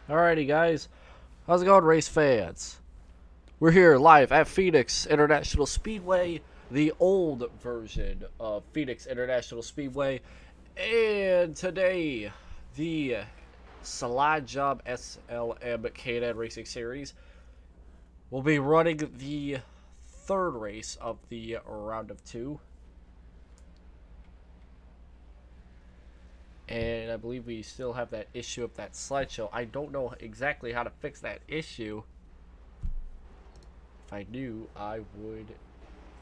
Alrighty guys, how's it going, race fans? We're here live at Phoenix International Speedway, the old version of Phoenix International Speedway, and today the Slidejawb K&N Racing Series will be running the third race of the round of two. And I believe we still have that issue of that slideshow. I don't know exactly how to fix that issue. If I knew, I would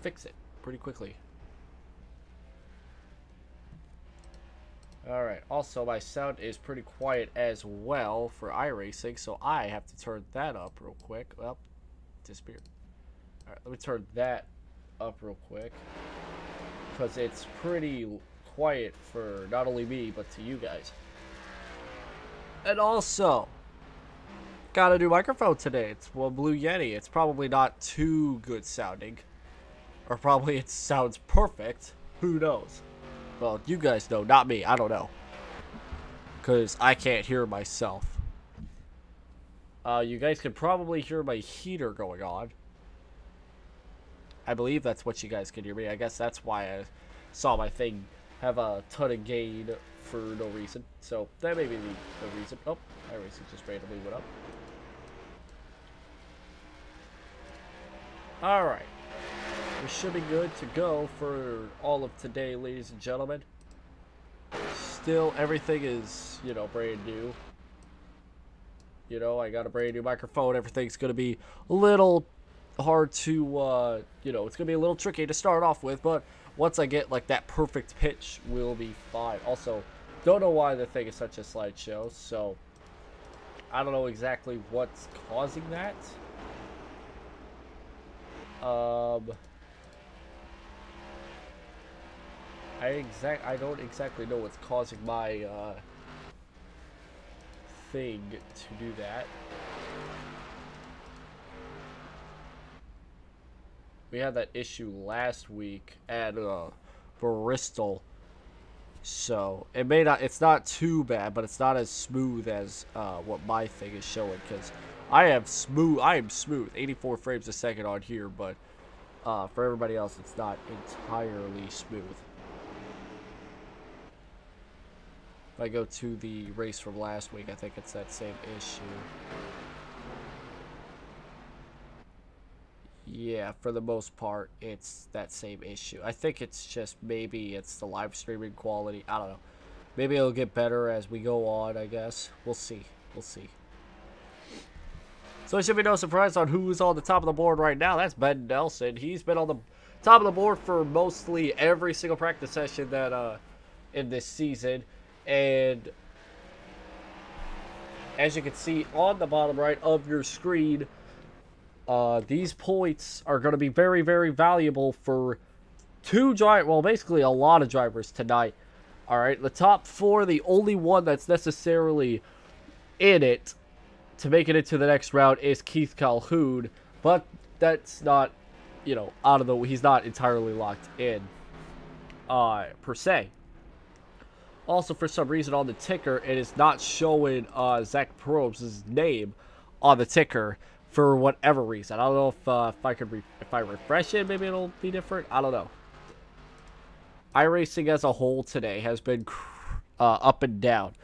fix it pretty quickly. Alright, also my sound is pretty quiet as well for iRacing, so I have to turn that up real quick. Well, disappeared. Alright, let me turn that up real quick, because it's pretty quiet for not only me but to you guys. And also got a new microphone today. It's one Blue Yeti. It's probably not too good sounding, or probably it sounds perfect, who knows. Well, you guys know, not me. I don't know, because I can't hear myself. You guys can probably hear my heater going on. I believe that's what you guys can hear me. I guess that's why I saw my thing have a ton of gain for no reason. So that may be the reason. Oh, iRacing just randomly went up. Alright. We should be good to go for all of today, ladies and gentlemen. Still, everything is, you know, brand new. You know, I got a brand new microphone. Everything's going to be a little hard to, you know, it's going to be a little tricky to start off with, but once I get like that perfect pitch, we'll be fine. Also, don't know why the thing is such a slideshow, so I don't know exactly what's causing that. I don't exactly know what's causing my thing to do that. We had that issue last week at Bristol, so it may not. It's not too bad, but it's not as smooth as what my thing is showing. Because I am smooth, 84 frames a second on here, but for everybody else, it's not entirely smooth. If I go to the race from last week, I think it's that same issue. Yeah, for the most part, it's that same issue. I think it's just maybe it's the live streaming quality. I don't know. Maybe it'll get better as we go on, I guess. We'll see. We'll see. So it should be no surprise on who's on the top of the board right now. That's Ben Nelson. He's been on the top of the board for mostly every single practice session that in this season. And as you can see on the bottom right of your screen, these points are going to be very, very valuable for basically a lot of drivers tonight. Alright, the top four, the only one that's necessarily in it to make it into the next round is Keith Calhoun, but that's not, you know, he's not entirely locked in, per se. Also, for some reason on the ticker, it is not showing Zach Probst' name on the ticker. For whatever reason, I don't know if I refresh it, maybe it'll be different. I don't know. iRacing as a whole today has been up and down.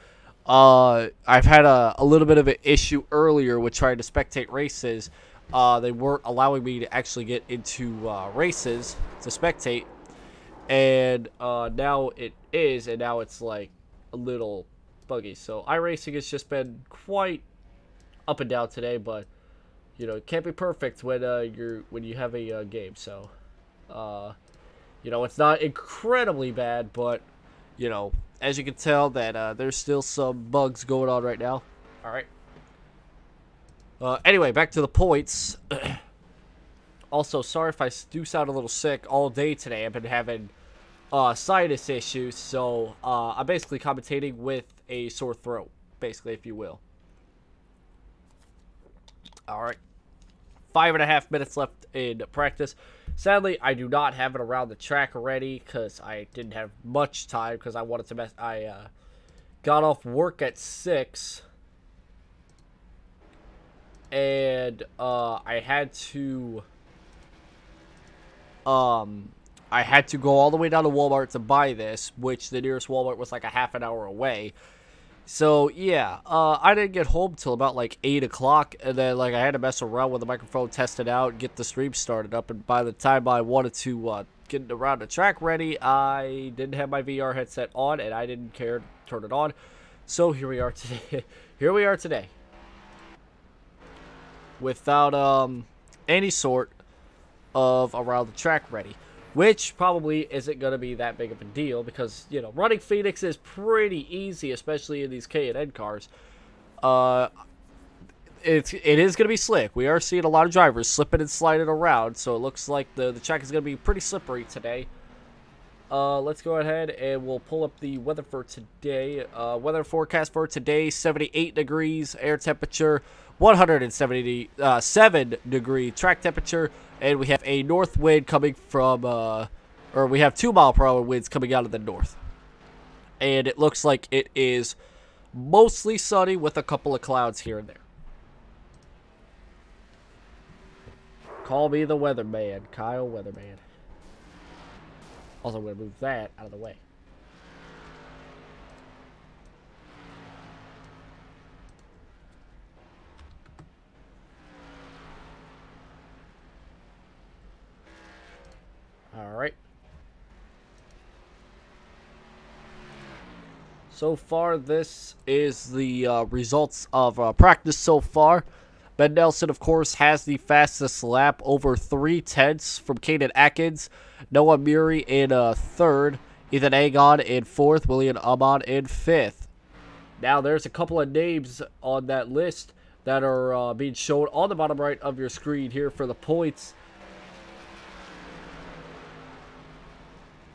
I've had a little bit of an issue earlier with trying to spectate races. They weren't allowing me to actually get into races to spectate, and now it is, and now it's like a little buggy. So iRacing has just been quite up and down today, but you know, it can't be perfect when you have a game. So, you know, it's not incredibly bad, but you know, as you can tell, that there's still some bugs going on right now. All right. Anyway, back to the points. Also, sorry if I do sound a little sick. All day today, I've been having sinus issues, so I'm basically commentating with a sore throat, basically, if you will. Alright, 5.5 minutes left in practice. Sadly, I do not have it around the track already because I didn't have much time because I wanted to I got off work at 6 and I had to go all the way down to Walmart to buy this, which the nearest Walmart was like a half an hour away. So yeah, I didn't get home till about like 8 o'clock, and then like I had to mess around with the microphone, test it out, get the stream started up, and by the time I wanted to get around the track ready, I didn't have my VR headset on, and I didn't care to turn it on. So here we are today. Here we are today, without any sort of around the track ready. Which probably isn't going to be that big of a deal because, you know, running Phoenix is pretty easy, especially in these K&N cars. It is going to be slick. We are seeing a lot of drivers slipping and sliding around, so it looks like the track is going to be pretty slippery today. Let's go ahead and we'll pull up the weather for today. Weather forecast for today, 78 degrees, air temperature, 177 degree track temperature, and we have a north wind coming from, or we have 2 mile per hour winds coming out of the north. And it looks like it is mostly sunny with a couple of clouds here and there. Call me the weatherman, Kyle Weatherman. Also, I'm going to move that out of the way. Alright. So far, this is the results of practice so far. Ben Nelson, of course, has the fastest lap, over 3/10 from Caden Atkins. Noah Murray in 3rd. Ethan Agon in 4th. William Ahmad in 5th. Now, there's a couple of names on that list that are being shown on the bottom right of your screen here for the points.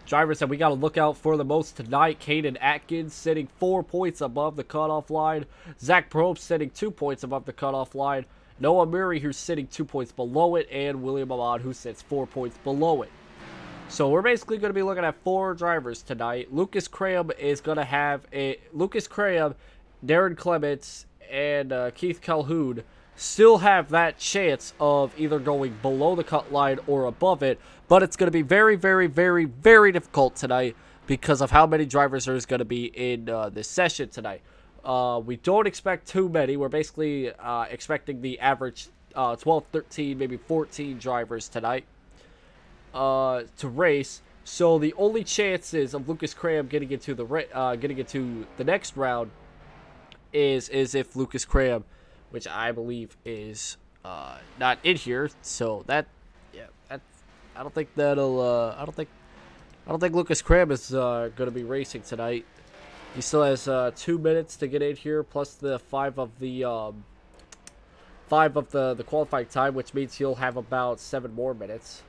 Drivers that we got to look out for the most tonight. Caden Atkins sitting 4 points above the cutoff line. Zach Probst sitting 2 points above the cutoff line. Noah Murray, who's sitting 2 points below it. And William Ahmad, who sits 4 points below it. So we're basically going to be looking at 4 drivers tonight. Lucas Cram is going to have a... Lucas Cram, Darren Clements, and Keith Calhoun still have that chance of either going below the cut line or above it, but it's going to be very, very, very, very difficult tonight because of how many drivers there's going to be in this session tonight. We don't expect too many. We're basically expecting the average 12, 13, maybe 14 drivers tonight to race. So the only chances of Lucas Cram getting into the next round is if Lucas Cram, which I believe is not in here, so that, yeah, that, I don't think that'll, I don't think Lucas Cram is going to be racing tonight. He still has 2 minutes to get in here, plus the 5 of the qualifying time, which means he'll have about 7 more minutes.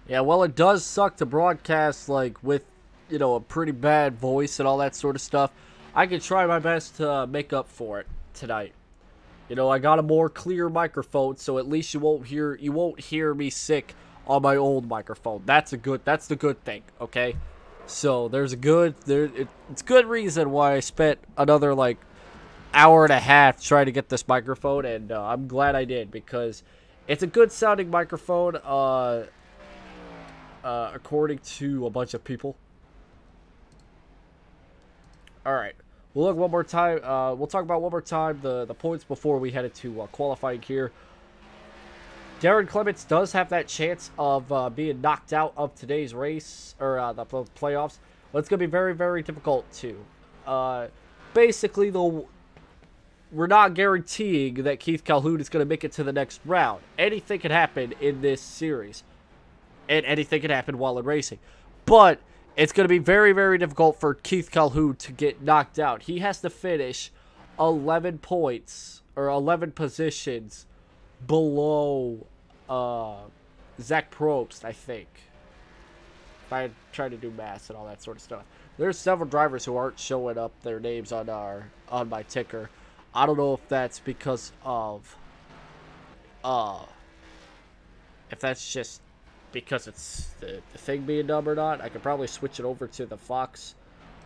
Yeah, well, it does suck to broadcast, like, with, you know, a pretty bad voice and all that sort of stuff. I can try my best to make up for it tonight. You know, I got a more clear microphone, so at least you won't hear me sick on my old microphone. That's the good thing, okay? So, it's good reason why I spent another, like, hour and a half trying to get this microphone, and I'm glad I did, because it's a good sounding microphone, according to a bunch of people. Alright, we'll look one more time. We'll talk about one more time the points before we head into qualifying here. Darren Clements does have that chance of being knocked out of today's race, or the playoffs. But it's going to be very, very difficult too. Basically, though, we're not guaranteeing that Keith Calhoun is going to make it to the next round. Anything can happen in this series. And anything can happen while in racing. But it's going to be very, very difficult for Keith Calhoun to get knocked out. He has to finish 11 points, or 11 positions below Zach Probst, I think. If I try to do math and all that sort of stuff. There's several drivers who aren't showing up their names on my ticker. I don't know if that's because of if that's just because it's the thing being dumb or not. I could probably switch it over to the Fox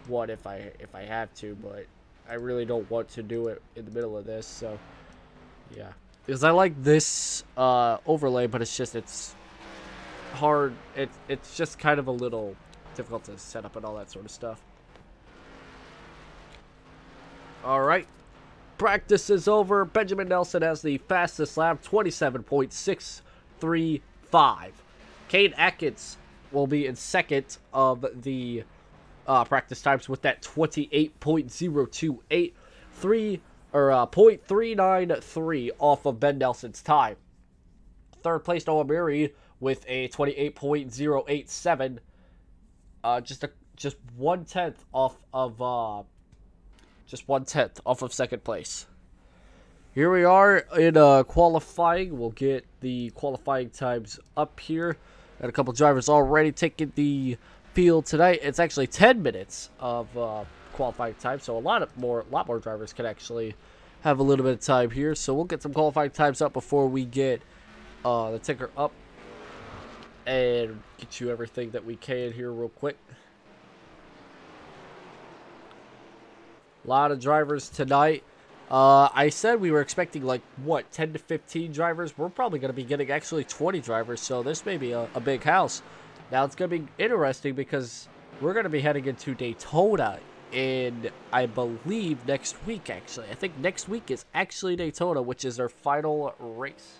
one if I have to, but I really don't want to do it in the middle of this, so yeah. Because I like this overlay, but it's hard. It's just kind of a little difficult to set up and all that sort of stuff. All right. Practice is over. Benjamin Nelson has the fastest lap, 27.635. Kane Atkins will be in second of the practice times with that 28.028, 0.393 off of Ben Nelson's time. Third place Noah Murray with a 28.087, just 1/10 off of second place. Here we are in qualifying. We'll get the qualifying times up here. Got a couple drivers already taking the field tonight. It's actually 10 minutes of qualifying time, so a lot more drivers can actually have a little bit of time here. So we'll get some qualifying times up before we get the ticker up and get you everything that we can here real quick. A lot of drivers tonight. I said we were expecting like, what, 10 to 15 drivers? We're probably going to be getting actually 20 drivers, so this may be a big house. Now, it's going to be interesting because we're going to be heading into Daytona in, I believe, next week, actually. I think next week is actually Daytona, which is our final race.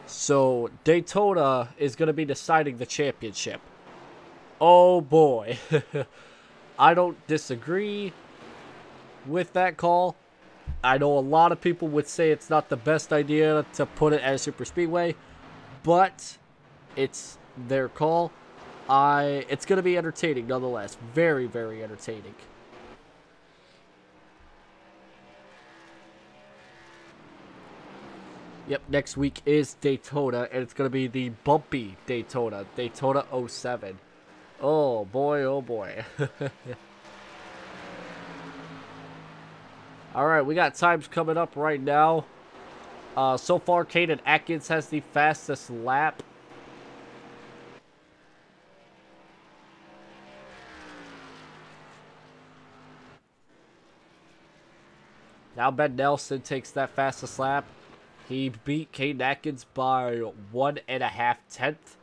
So, Daytona is going to be deciding the championship. Oh, boy. I don't disagree with that call. I know a lot of people would say it's not the best idea to put it at a super speedway, but it's their call. It's going to be entertaining nonetheless. Very, very entertaining. Yep, next week is Daytona, and it's going to be the bumpy Daytona, Daytona 07. Oh boy, oh boy. Alright, we got times coming up right now. So far, Kane Atkins has the fastest lap. Now Ben Nelson takes that fastest lap. He beat Kane Atkins by 1.5 tenths.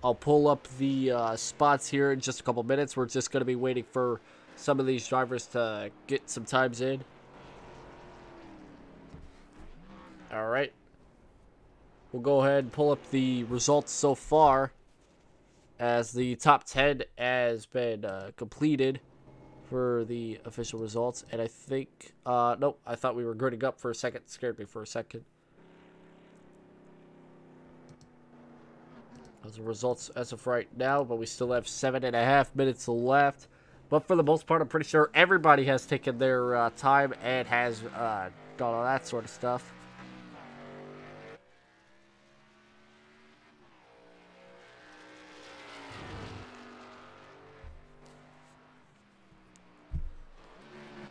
I'll pull up the spots here in just a couple minutes. We're just going to be waiting for some of these drivers to get some times in. All right. We'll go ahead and pull up the results so far, as the top 10 has been completed for the official results. And I think, nope, I thought we were girding up for a second. Scared me for a second. Those are results as of right now, but we still have 7.5 minutes left. But for the most part, I'm pretty sure everybody has taken their time and has done all that sort of stuff.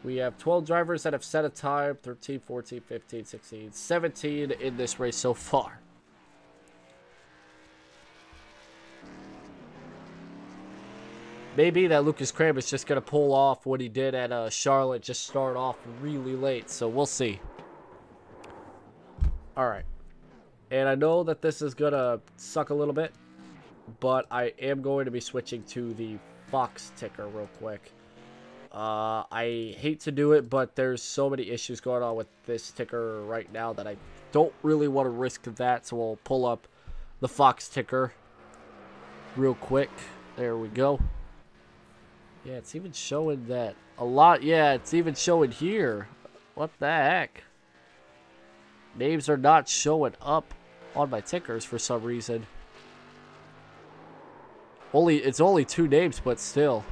We have 12 drivers that have set a time, 13, 14, 15, 16, 17 in this race so far. Maybe that Lucas Cram is just going to pull off what he did at Charlotte, just start off really late, so we'll see. Alright. And I know that this is going to suck a little bit, but I am going to be switching to the Fox ticker real quick. I hate to do it, but there's so many issues going on with this ticker right now that I don't really want to risk that, so we'll pull up the Fox ticker real quick. There we go. Yeah, it's even showing that a lot. Yeah, it's even showing here. What the heck? Names are not showing up on my tickers for some reason. It's only 2 names, but still.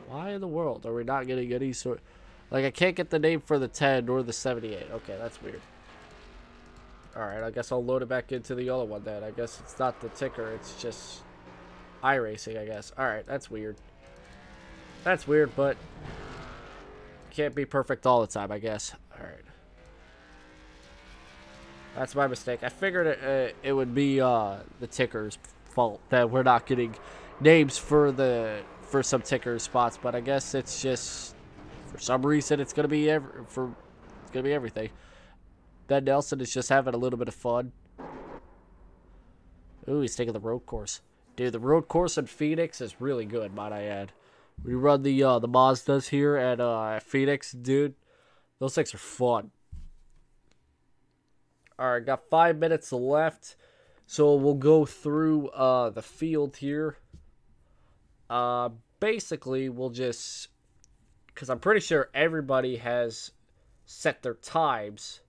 Why in the world are we not getting any sort? Like, I can't get the name for the 10 or the 78. Okay, that's weird. Alright, I guess I'll load it back into the other one then. I guess it's not the ticker, it's just iRacing, I guess. Alright, that's weird. That's weird, but can't be perfect all the time, I guess. Alright. That's my mistake. I figured it would be the ticker's fault that we're not getting names for some ticker spots, but I guess it's just for some reason it's gonna be everything. Ben Nelson is just having a little bit of fun. Ooh, he's taking the road course. Dude, the road course in Phoenix is really good, might I add. We run the Mazdas here at Phoenix, dude. Those things are fun. Alright, got 5 minutes left. So we'll go through the field here. Basically, we'll just... because I'm pretty sure everybody has set their times.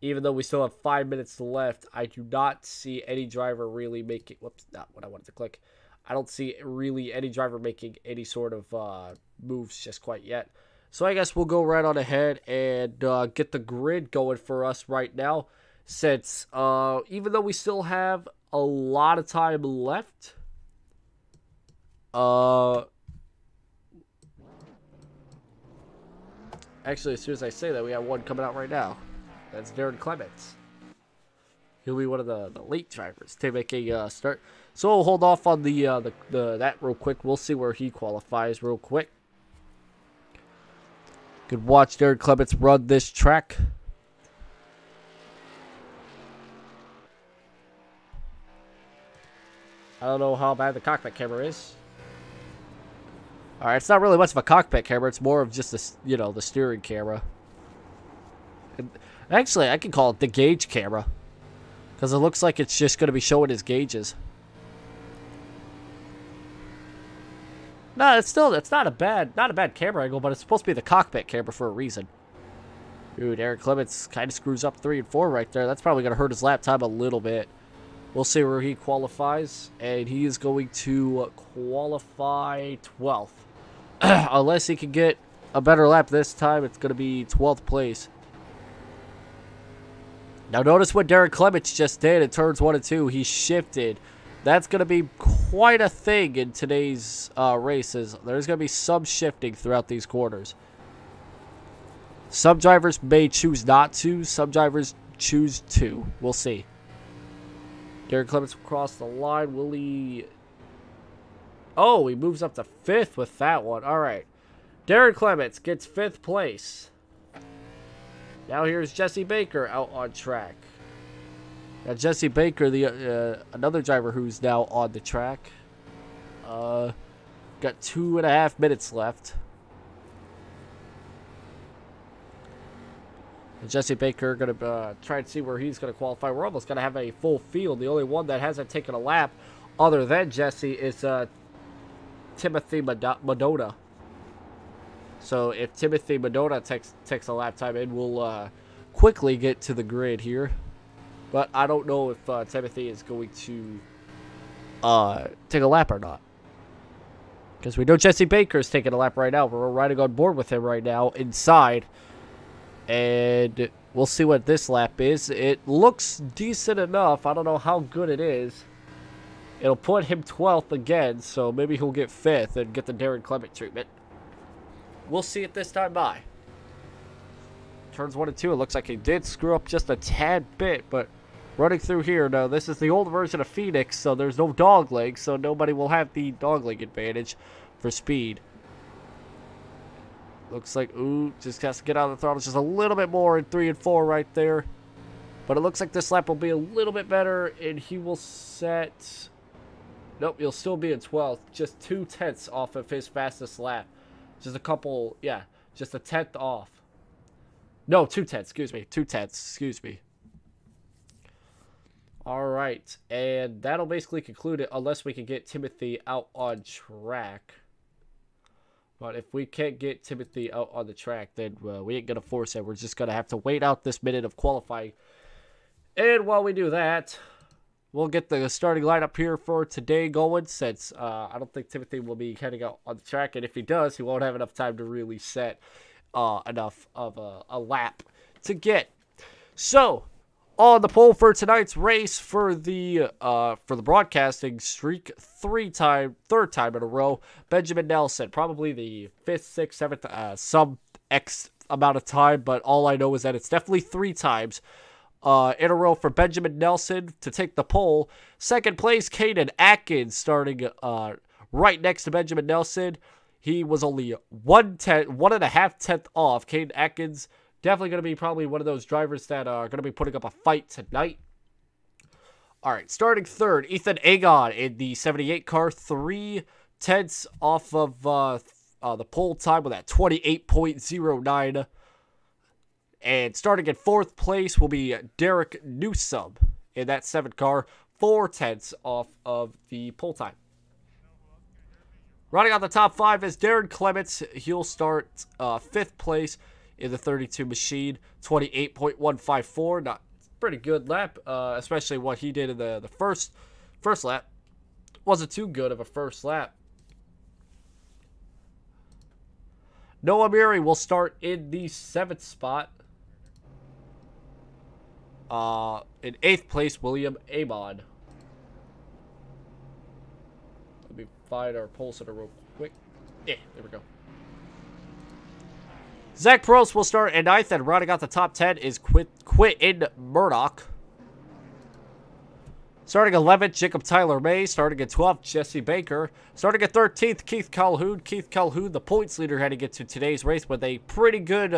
Even though we still have 5 minutes left, I do not see any driver really making... whoops, not what I wanted to click. I don't see really any driver making any sort of moves just quite yet. So I guess we'll go right on ahead and get the grid going for us right now. Since even though we still have a lot of time left... actually, as soon as I say that, we have one coming out right now. That's Darren Clements. He'll be one of the late drivers to make a start. So we'll hold off on that real quick. We'll see where he qualifies real quick. Could watch Darren Clements run this track. I don't know how bad the cockpit camera is. Alright, it's not really much of a cockpit camera. It's more of just the steering camera. And actually, I can call it the gauge camera, because it looks like it's just going to be showing his gauges. No, it's not a bad camera angle, but it's supposed to be the cockpit camera for a reason. Dude, Darren Clements kind of screws up 3 and 4 right there. That's probably going to hurt his lap time a little bit. We'll see where he qualifies, and he is going to qualify 12th. Unless he can get a better lap this time, it's going to be 12th place. Now notice what Darren Clements just did in turns 1 and 2. He shifted. That's going to be quite a thing in today's races. There's going to be some shifting throughout these corners. Some drivers may choose not to. Some drivers choose to. We'll see. Darren Clements will cross the line. Will he... oh, he moves up to 5th with that one. All right. Darren Clements gets 5th place. Now here's Jesse Baker out on track. Now Jesse Baker, another driver who's now on the track. Got 2.5 minutes left. And Jesse Baker going to try and see where he's going to qualify. We're almost going to have a full field. The only one that hasn't taken a lap other than Jesse is Timothy Madonna. So if Timothy Madonna takes a lap time in, we'll quickly get to the grid here. But I don't know if Timothy is going to take a lap or not. Because we know Jesse Baker is taking a lap right now. We're riding on board with him right now inside. And we'll see what this lap is. It looks decent enough. I don't know how good it is. It'll put him 12th again, so maybe he'll get 5th and get the Darren Clement treatment. We'll see it this time by. Turns 1 and 2, it looks like he did screw up just a tad bit, but running through here, now this is the old version of Phoenix, so there's no dogleg, so nobody will have the dogleg advantage for speed. Looks like, ooh, just has to get out of the throttle just a little bit more in 3 and 4 right there. But it looks like this lap will be a little bit better, and he will set... nope, he'll still be in 12th. Just 0.2 off of his fastest lap. Just a couple, yeah, just a 10th off. No, 0.2, excuse me. 0.2, excuse me. All right, and that'll basically conclude it unless we can get Timothy out on track. But if we can't get Timothy out on the track, then we ain't going to force it. We're just going to have to wait out this minute of qualifying. And while we do that, we'll get the starting lineup here for today going, since I don't think Timothy will be heading out on the track. And if he does, he won't have enough time to really set enough of a lap to get. So, On the pole for tonight's race for the broadcasting streak, third time in a row, Benjamin Nelson. Probably the 5th, 6th, 7th, some X amount of time, but all I know is that it's definitely 3 times in a row for Benjamin Nelson to take the pole. Second place, K&N Atkins, starting right next to Benjamin Nelson. He was only 1.5 tenths off. K&N Atkins, definitely going to be probably one of those drivers that are going to be putting up a fight tonight. All right, starting third, Ethan Agon in the 78 car, 3 tenths off of the pole time with that 28.09. And starting in 4th place will be Derek Newsom in that 7 car, 4 tenths off of the pole time. Running on the top 5 is Darren Clements. He'll start 5th place in the 32 machine, 28.154. Not pretty good lap, especially what he did in the first lap. Wasn't too good of a first lap. Noah Murray will start in the 7th spot. In 8th place, William Amon. Let me find our pole sitter real quick. Yeah, there we go. Zach Prost will start in 9th, and rounding out the top 10 is Quentin Murdoch. Starting 11th, Jacob Tyler May. Starting at 12th, Jesse Baker. Starting at 13th, Keith Calhoun. Keith Calhoun, the points leader heading into today's race with a pretty good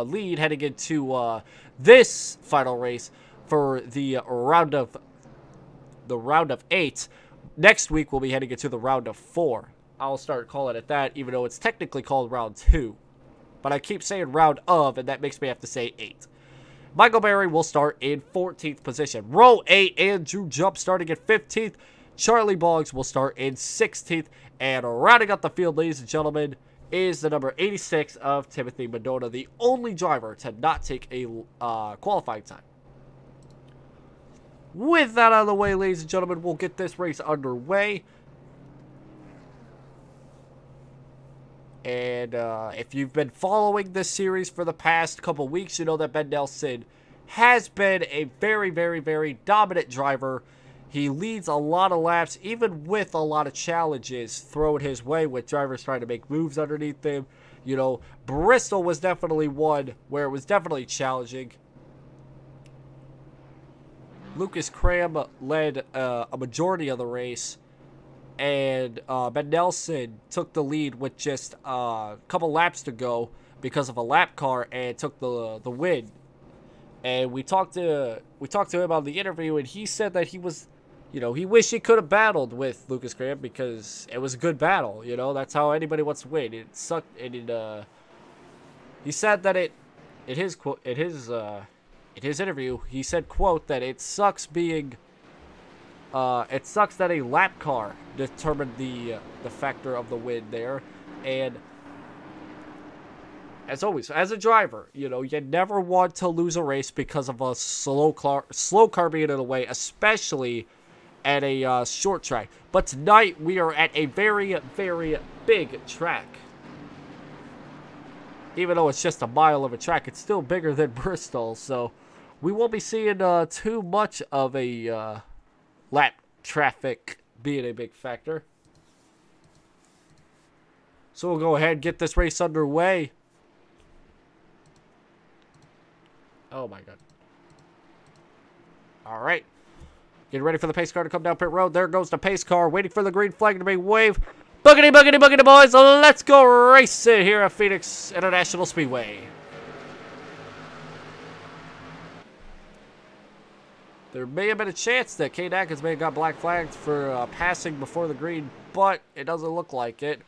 lead heading into this final race for the round of 8. Next week, we'll be heading into the round of 4. I'll start calling it that, even though it's technically called round 2. But I keep saying round of, and that makes me have to say 8. Michael Berry will start in 14th position. Row 8, Andrew Jump starting at 15th. Charlie Boggs will start in 16th. And rounding out the field, ladies and gentlemen, is the number 86 of Timothy Madonna, the only driver to not take a qualifying time. With that out of the way, ladies and gentlemen, we'll get this race underway. And if you've been following this series for the past couple weeks, you know that Ben Nelson has been a very, very, very dominant driver. He leads a lot of laps, even with a lot of challenges thrown his way with drivers trying to make moves underneath him. You know, Bristol was definitely one where it was definitely challenging. Lucas Cram led a majority of the race. And Ben Nelson took the lead with just a couple laps to go because of a lap car and took the win. And we talked to him on the interview, and he said that he was, you know, he wished he could have battled with Lucas Graham because it was a good battle. You know, that's how anybody wants to win. It sucked, and he said that in his interview, he said, quote, that it sucks being. It sucks that a lap car determined the factor of the win there, and as always, as a driver, you know, you never want to lose a race because of a slow car being in the way, especially at a short track. But tonight we are at a very, very big track. Even though it's just a mile of a track, it's still bigger than Bristol, so we won't be seeing too much of a lap traffic being a big factor. So we'll go ahead and get this race underway. Oh my god. Alright. Getting ready for the pace car to come down pit road. There goes the pace car, waiting for the green flag to be waved. Boogity, boogity, boogity, boys. Let's go racing here at Phoenix International Speedway. There may have been a chance that K&N Atkins may have got black flagged for passing before the green, but it doesn't look like it.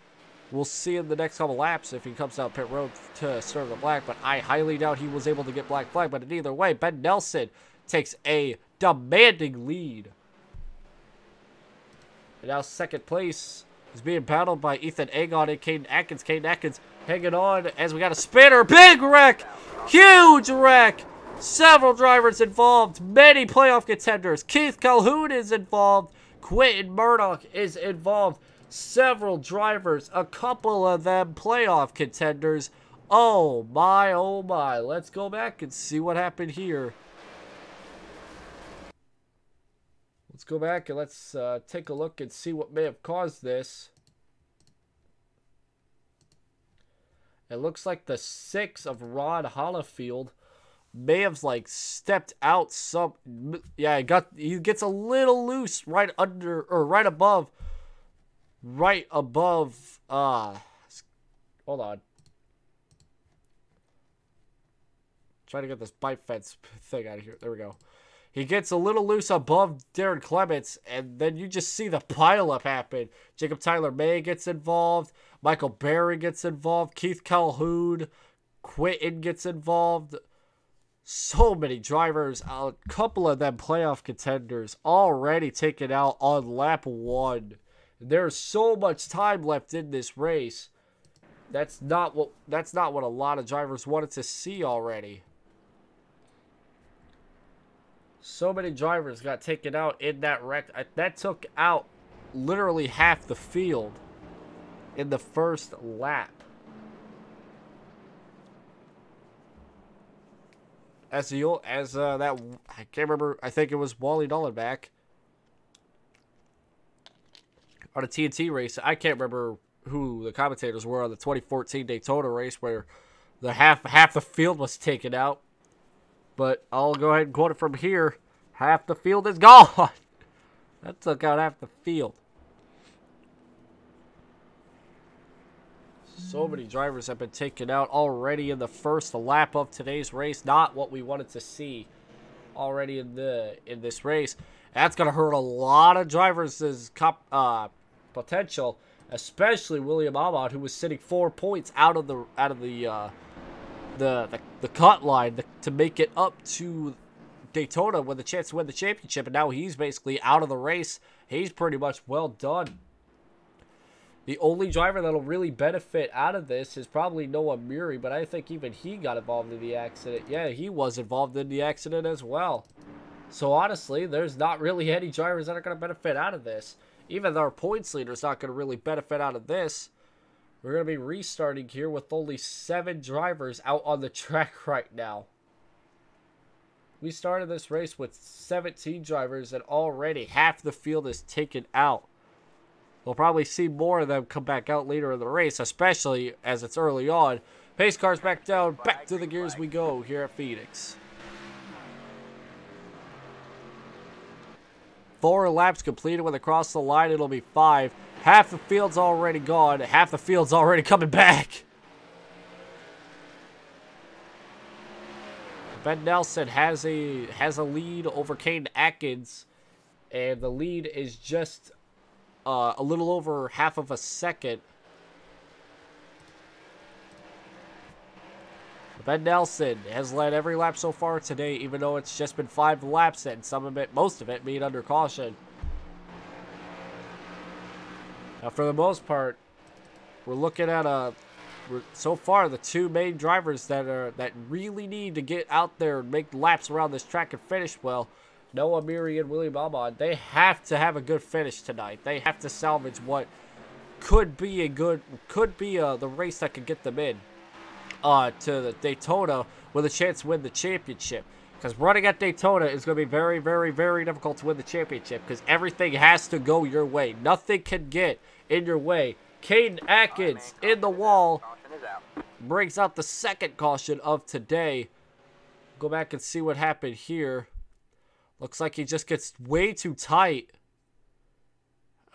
We'll see in the next couple laps if he comes down pit road to start the black, but I highly doubt he was able to get black flag. But in either way, Ben Nelson takes a demanding lead. And now second place is being battled by Ethan Agon and K&N Atkins. K&N Atkins hanging on as we got a spinner. Big wreck! Huge wreck! Several drivers involved. Many playoff contenders. Keith Calhoun is involved. Quentin Murdoch is involved. Several drivers. A couple of them playoff contenders. Oh my, oh my. Let's go back and see what happened here. Let's go back and let's take a look and see what may have caused this. It looks like the 6 of Rod Hollifield may have like stepped out some. Yeah, he gets a little loose right under or right above. Hold on. Trying to get this bike fence thing out of here. There we go. He gets a little loose above Darren Clements, and then you just see the pileup happen. Jacob Tyler May gets involved. Michael Berry gets involved. Keith Calhoun. Quinton gets involved. So many drivers. A couple of them playoff contenders already taken out on lap 1. There's so much time left in this race. That's not what a lot of drivers wanted to see already. So many drivers got taken out in that wreck. That took out literally half the field in the first lap. I can't remember. I think it was Wally Nollenbach on a TNT race. I can't remember who the commentators were on the 2014 Daytona race where the half the field was taken out. But I'll go ahead and quote it from here. Half the field is gone. That took out half the field. So many drivers have been taken out already in the first lap of today's race. Not what we wanted to see already in this race. That's going to hurt a lot of drivers' potential, especially William Ahmad, who was sitting 4 points out of the cut line to make it up to Daytona with a chance to win the championship, and now he's basically out of the race. He's pretty much well done. The only driver that'll really benefit out of this is probably Noah Muri, but I think even he got involved in the accident. Yeah, he was involved in the accident as well. So honestly, there's not really any drivers that are going to benefit out of this. Even our points leader's not going to really benefit out of this. We're going to be restarting here with only 7 drivers out on the track right now. We started this race with 17 drivers, and already half the field is taken out. We'll probably see more of them come back out later in the race, especially as it's early on. Pace cars back down, back to the gears we go here at Phoenix. 4 laps completed with across the line. It'll be 5. Half the field's already gone. Half the field's already coming back. Ben Nelson has a lead over Caden Atkins, and the lead is just a little over half of a second. Ben Nelson has led every lap so far today, even though it's just been 5 laps and most of it being under caution. Now, for the most part, we're looking at so far the 2 main drivers that really need to get out there and make laps around this track and finish well. Noah Muri and William Ahmad, they have to have a good finish tonight. They have to salvage what could be the race that could get them in to the Daytona with a chance to win the championship. Because running at Daytona is going to be very, very, very difficult to win the championship because everything has to go your way. Nothing can get in your way. Caden Atkins in the wall brings out the second caution of today. Go back and see what happened here. Looks like he just gets way too tight.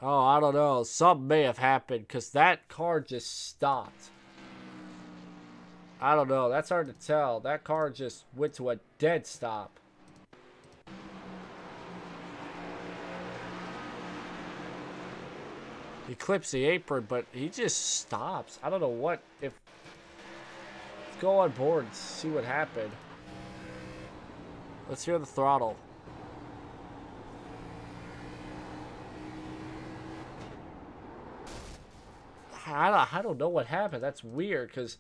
Oh, I don't know. Something may have happened because that car just stopped. I don't know. That's hard to tell. That car just went to a dead stop. He clips the apron, but he just stops. I don't know what. Let's go on board and see what happened. Let's hear the throttle. I don't know what happened. That's weird because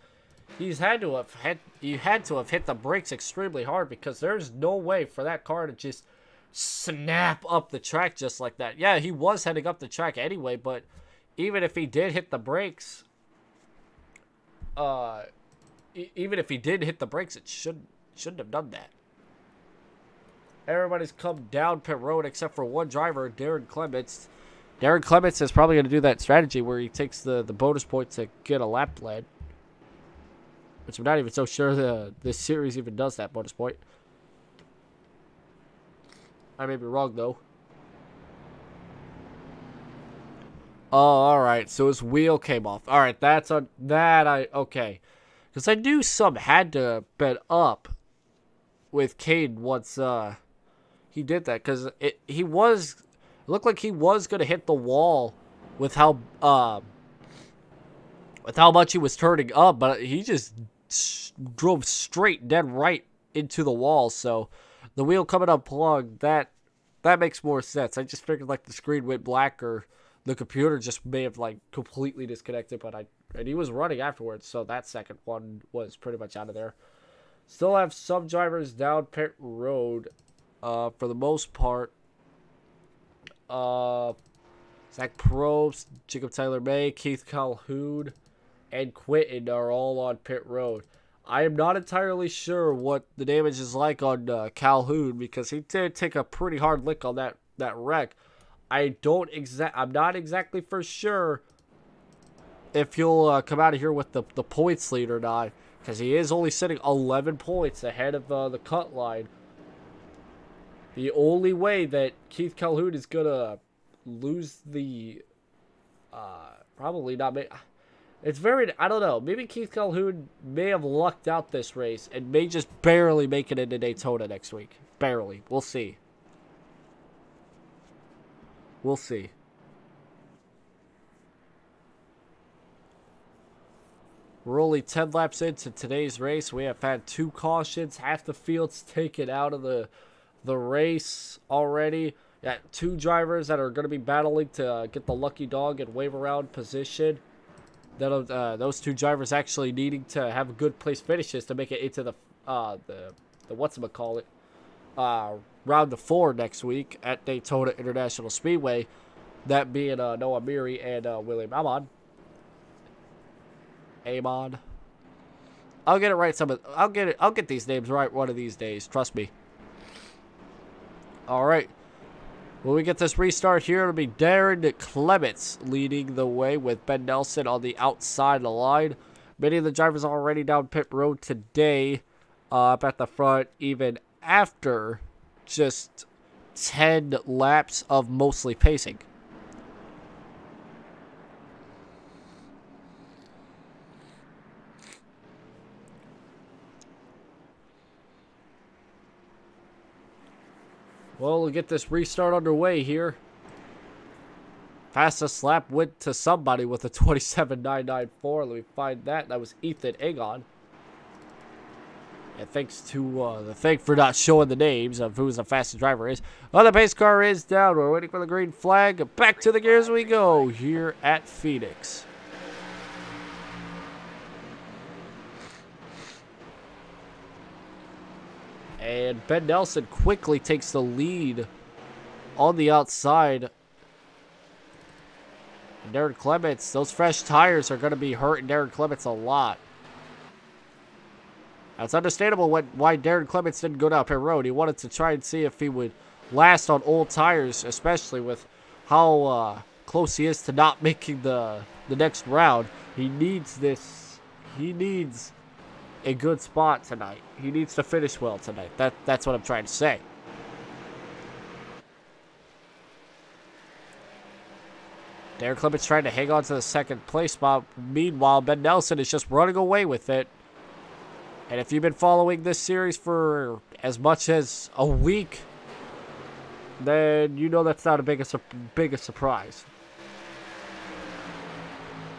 he had to have hit the brakes extremely hard because there's no way for that car to just snap up the track just like that. Yeah, he was heading up the track anyway, but even if he did hit the brakes, it shouldn't have done that. Everybody's come down pit road except for one driver, Darren Clements. Darren Clements is probably going to do that strategy where he takes the bonus point to get a lap lead. Which I'm not even so sure this series even does that bonus point. I may be wrong, though. Oh, alright. So his wheel came off. Alright, that's on that. Okay. Because I knew some had to been up with Cade once he did that. Because it looked like he was going to hit the wall with how much he was turning up. But he just drove straight dead right into the wall. So the wheel coming unplugged, that makes more sense. I just figured like the screen went black or the computer just may have like completely disconnected, but and he was running afterwards, so that second one was pretty much out of there. Still have some drivers down pit road, for the most part. Zach Probst, Jacob Tyler May, Keith Calhoun, and Quinton are all on pit road. I am not entirely sure what the damage is like on Calhoun because he did take a pretty hard lick on that wreck. I'm not exactly for sure if he'll come out of here with the points lead or not, because he is only sitting 11 points ahead of the cut line. The only way that Keith Calhoun is gonna lose the probably not. It's very, I don't know. Maybe Keith Calhoun may have lucked out this race and may just barely make it into Daytona next week. Barely. We'll see. We'll see. We're only 10 laps into today's race. We have had 2 cautions. Half the field's taken out of the race already. Got 2 drivers that are going to be battling to get the lucky dog and wave around position. Those 2 drivers actually needing to have good place finishes to make it into the whatchamacallit, round of 4 next week at Daytona International Speedway. That being Noah Meary and William Amon. I'll get it right. I'll get these names right one of these days. Trust me. All right. When we get this restart here, it'll be Darren Clements leading the way with Ben Nelson on the outside of the line. Many of the drivers are already down pit road today, up at the front, even after just 10 laps of mostly pacing. Well, we'll get this restart underway here. Fastest lap went to somebody with a 27.994. Let me find that. That was Ethan Egon. And thanks to the thing for not showing the names of who the fastest driver is. Oh, the pace car is down. We're waiting for the green flag. Back to the gears we go here at Phoenix. And Ben Nelson quickly takes the lead on the outside. And Darren Clements, those fresh tires are going to be hurting Darren Clements a lot. Now, it's understandable why Darren Clements didn't go down pit road. He wanted to try and see if he would last on old tires, especially with how close he is to not making the next round. He needs this. He needs a good spot tonight. He needs to finish well tonight. That's what I'm trying to say. Darren Clements trying to hang on to the second place spot. Meanwhile, Ben Nelson is just running away with it. And if you've been following this series for as much as a week, then you know that's not a biggest surprise.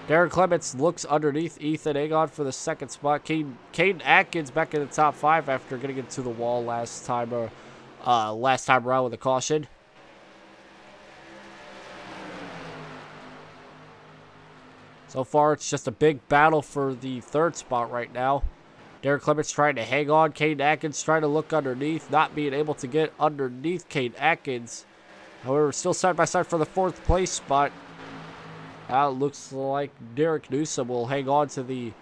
Darren Clements looks underneath Ethan Egon for the second spot. Caden Atkins back in the top 5 after getting into the wall last time around with a caution. So far, it's just a big battle for the third spot right now. Darren Clements trying to hang on. Caden Atkins trying to look underneath, not being able to get underneath Caden Atkins. However, still side by side for the 4th place spot. Looks like Derek Newsom will hang on to 3rd.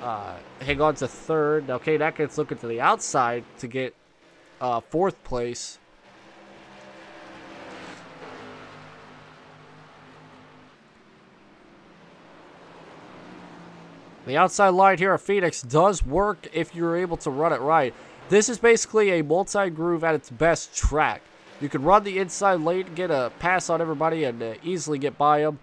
Now, Caden Atkins looking to the outside to get 4th place. The outside line here at Phoenix does work if you're able to run it right. This is basically a multi-groove at its best track. You can run the inside lane, get a pass on everybody, and easily get by them.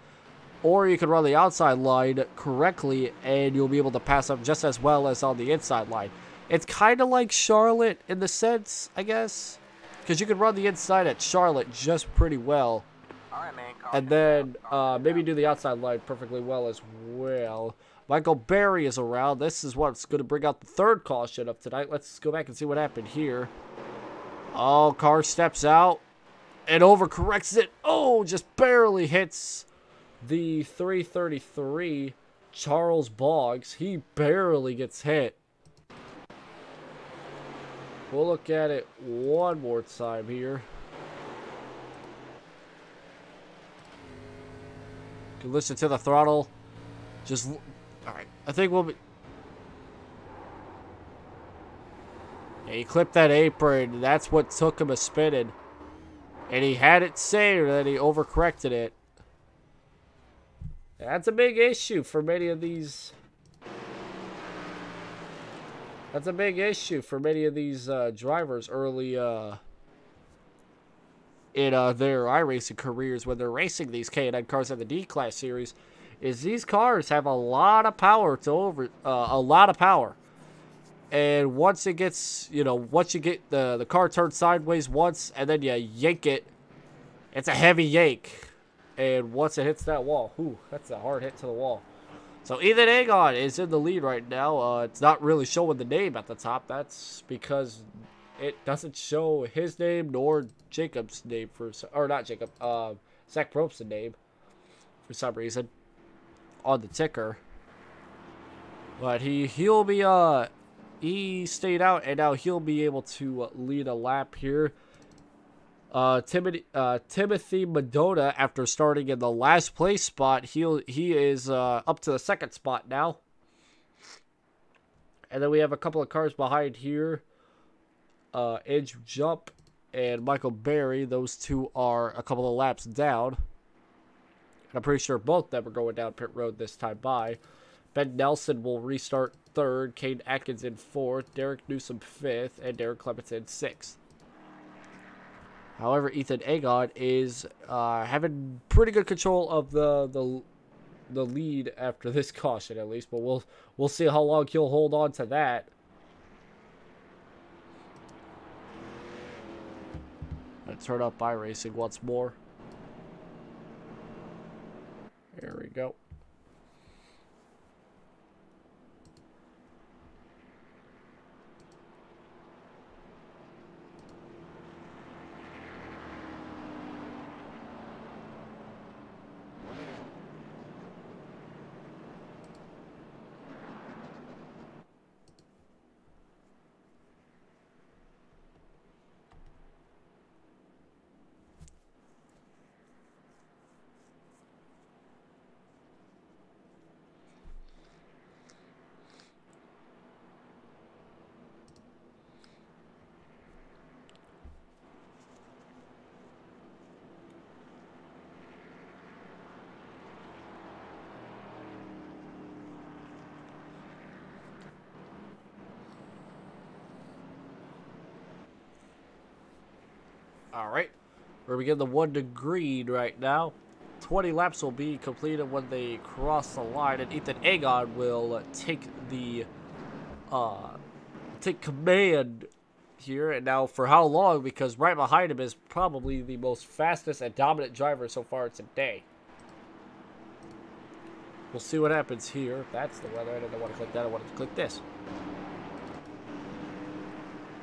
Or you can run the outside line correctly, and you'll be able to pass them just as well as on the inside line. It's kind of like Charlotte in the sense, I guess. Because you can run the inside at Charlotte just pretty well. And then maybe do the outside line perfectly well as well. Michael Berry is around. This is what's going to bring out the 3rd caution of tonight. Let's go back and see what happened here. Oh, car steps out and overcorrects it. Oh, just barely hits the 333 Charles Boggs. He barely gets hit. We'll look at it one more time here. You can listen to the throttle. Just... Alright, I think we'll be... Yeah, he clipped that apron. That's what took him a spinning. And he had it saved, and he overcorrected it. That's a big issue for many of these... That's a big issue for many of these drivers early in their iRacing careers when they're racing these K&N cars in the D-Class series. Is these cars have a lot of power to and once it gets, you know, once you get the car turned sideways once and then you yank it, it's a heavy yank, and once it hits that wall, whew, that's a hard hit to the wall. So Ethan Agon is in the lead right now. It's not really showing the name at the top. That's because it doesn't show his name nor Jacob's name or not Jacob, Zach Probst's name for some reason on the ticker. But he'll be he stayed out, and now he'll be able to lead a lap here. Timothy Madonna, after starting in the last place spot, he is up to the 2nd spot now. And then we have a couple of cars behind here. Edge Jump and Michael Berry. Those two are a couple of laps down. And I'm pretty sure both of them are going down pit road this time by. Ben Nelson will restart 3rd. Kane Atkins in 4th. Derek Newsom 5th. And Derek Clements in 6th. However, Ethan Agon is having pretty good control of the lead after this caution, at least. But we'll see how long he'll hold on to that. Let's turn up iRacing once more. There we go. Alright, we're beginning the 1 to green right now. 20 laps will be completed when they cross the line, and Ethan Agon will take command here. And now for how long? Because right behind him is probably the most fastest and dominant driver so far today. We'll see what happens here. That's the weather. I didn't want to click that. I wanted to click this.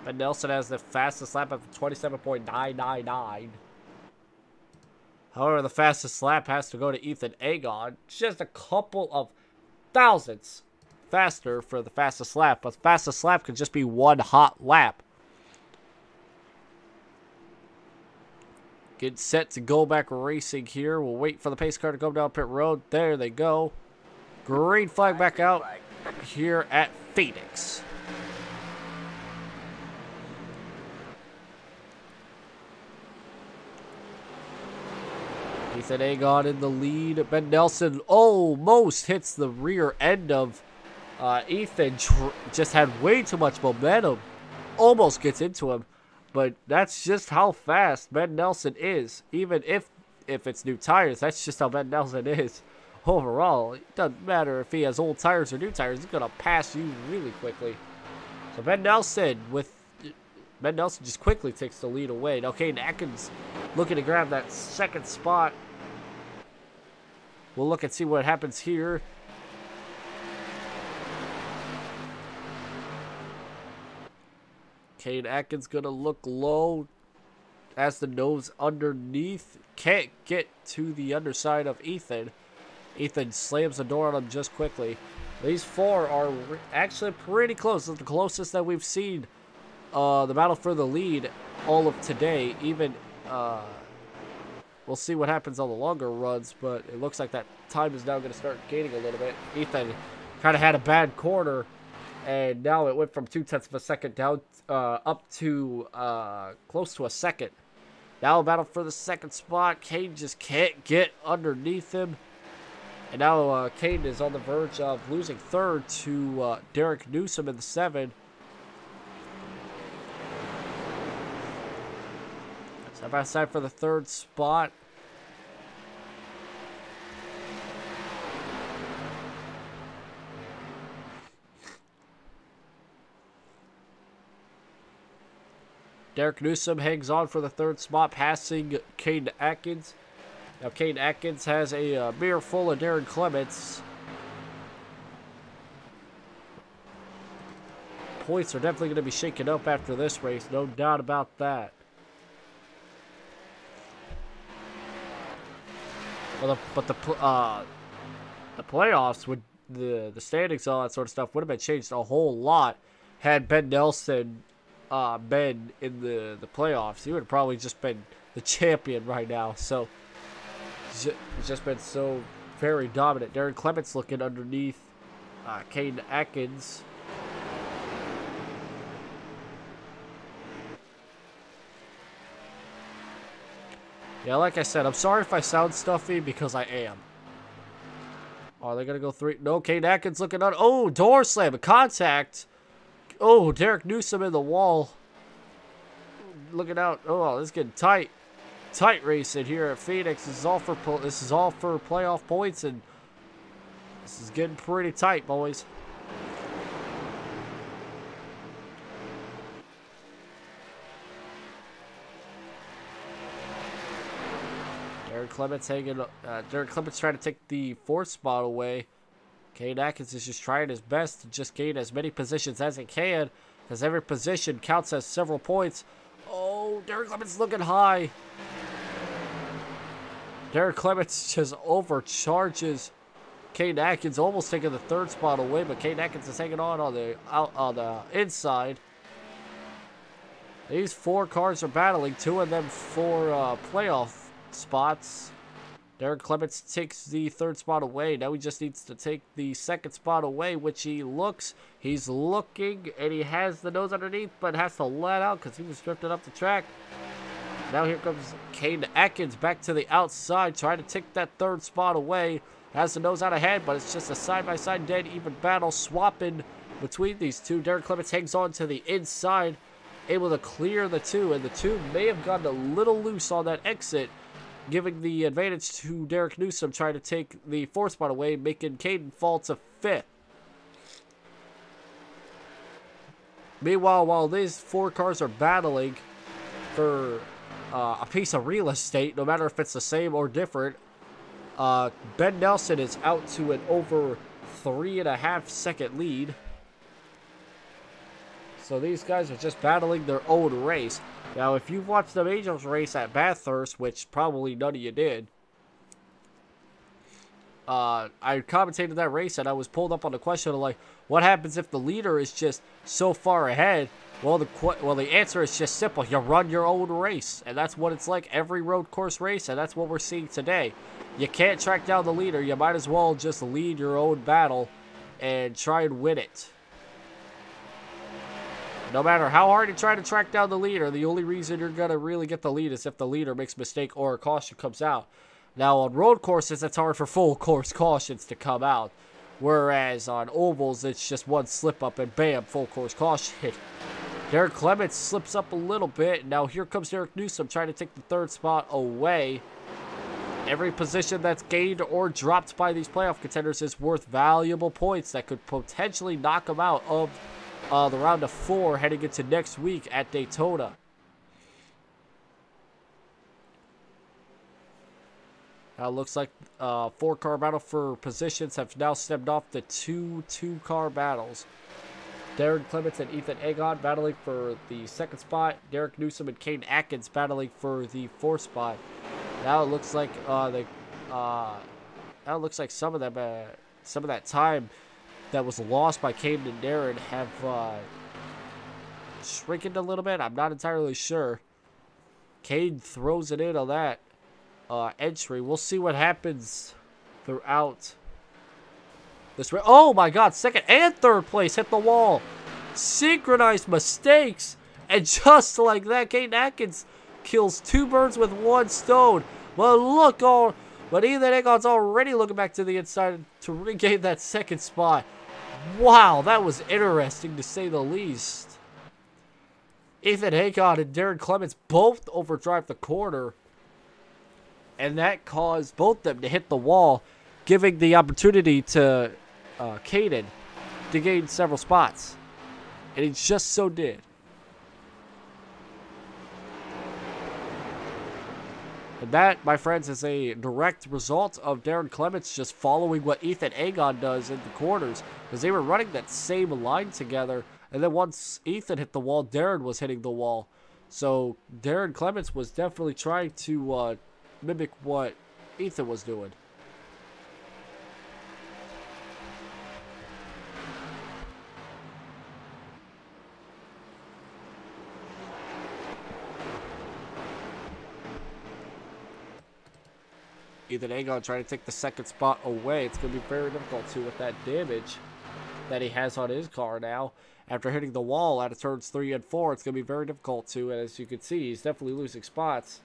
But Nelson has the fastest lap of 27.999. However, the fastest lap has to go to Ethan Agon. Just a couple of thousandths faster for the fastest lap. But the fastest lap could just be one hot lap. Get set to go back racing here. We'll wait for the pace car to go down pit road. There they go. Green flag back out here at Phoenix. Ethan Agon in the lead. Ben Nelson almost hits the rear end of Ethan. Just had way too much momentum. Almost gets into him. But that's just how fast Ben Nelson is. Even if it's new tires, that's just how Ben Nelson is. Overall, it doesn't matter if he has old tires or new tires. He's going to pass you really quickly. So Ben Nelson just quickly takes the lead away. Now Kane Atkins looking to grab that second spot. We'll look and see what happens here. Kane Atkins going to look low as the nose underneath. Can't get to the underside of Ethan. Ethan slams the door on him just quickly. These four are actually pretty close. It's the closest that we've seen the battle for the lead all of today. Even we'll see what happens on the longer runs, but it looks like that time is now going to start gaining a little bit. Ethan kind of had a bad corner, and now it went from 0.2 of a second down up to close to a second. Now a battle for the second spot. Kane just can't get underneath him. And now Kane is on the verge of losing third to Derek Newsom in the 7. Side by side for the third spot. Derek Newsom hangs on for the third spot, passing Kane Atkins. Now, Kane Atkins has a mirror full of Darren Clements. Points are definitely going to be shaken up after this race, no doubt about that. Well, but the playoffs, would the standings, all that sort of stuff, would have been changed a whole lot had Ben Nelson been in the playoffs. He would have probably just been the champion right now. So he's just been so very dominant. Darren Clements looking underneath Kane Atkins. Yeah, like I said, I'm sorry if I sound stuffy because I am. Oh, they're going to go 3. No, Kane Atkins looking on. Oh, door slam, a contact. Oh, Derek Newsom in the wall. Looking out. Oh, this is getting tight. Tight racing here at Phoenix. This is all for playoff points, and this is getting pretty tight, boys. Derek Clements trying to take the 4th spot away. Kane Atkins is just trying his best to just gain as many positions as he can, because every position counts as several points. Oh, Derek Clements looking high. Derek Clements just overcharges Kane Atkins, almost taking the 3rd spot away, but Kane Atkins is hanging on the inside. These 4 cars are battling, 2 of them for playoff spots. Derek Clements takes the 3rd spot away. Now he just needs to take the 2nd spot away, which he's looking, and he has the nose underneath, but has to let out because he was drifting up the track. Now here comes Kane Atkins back to the outside, trying to take that 3rd spot away. Has the nose out ahead, but it's just a side-by-side dead even battle swapping between these two. Derek Clements hangs on to the inside, able to clear the 2, and the 2 may have gotten a little loose on that exit, giving the advantage to Derek Newsom trying to take the 4th spot away, making Caden fall to 5th. Meanwhile, while these 4 cars are battling for a piece of real estate, no matter if it's the same or different, Ben Nelson is out to an over 3.5 second lead. So these guys are just battling their own race. Now, if you've watched the Angels race at Bathurst, which probably none of you did, I commentated that race, and I was pulled up on the question of, like, what happens if the leader is just so far ahead? Well, the answer is just simple. You run your own race, and that's what it's like every road course race, and that's what we're seeing today. You can't track down the leader. You might as well just lead your own battle and try and win it. No matter how hard you try to track down the leader, the only reason you're going to really get the lead is if the leader makes a mistake or a caution comes out. Now, on road courses, it's hard for full course cautions to come out. Whereas on ovals, it's just one slip up and bam, full course caution. Derek Clements slips up a little bit. Now here comes Derek Newsom trying to take the third spot away. Every position that's gained or dropped by these playoff contenders is worth valuable points that could potentially knock them out of the round of 4 heading into next week at Daytona. Now it looks like 4-car battle for positions have now stepped off the 2-car battles. Darren Clements and Ethan Agon battling for the 2nd spot. Derek Newsom and Caden Atkins battling for the 4th spot. Now it looks like some of that time that was lost by Caden and Darren have shrinking a little bit. I'm not entirely sure. Caden throws it in on that entry. We'll see what happens throughout this race. Oh my God, 2nd and 3rd place hit the wall. Synchronized mistakes. And just like that, Caden Atkins kills 2 birds with 1 stone. But Ethan Agon's already looking back to the inside to regain that 2nd spot. Wow, that was interesting to say the least. Ethan Agon and Darren Clements both overdrive the corner. And that caused both them to hit the wall, giving the opportunity to Caden to gain several spots. And he just so did. And that, my friends, is a direct result of Darren Clements just following what Ethan Agon does in the corners. Because they were running that same line together. And then once Ethan hit the wall, Darren was hitting the wall. So Darren Clements was definitely trying to mimic what Ethan was doing. Ethan Agon trying to take the 2nd spot away. It's going to be very difficult to with that damage that he has on his car now. After hitting the wall out of turns 3 and 4, it's going to be very difficult to. And as you can see, he's definitely losing spots.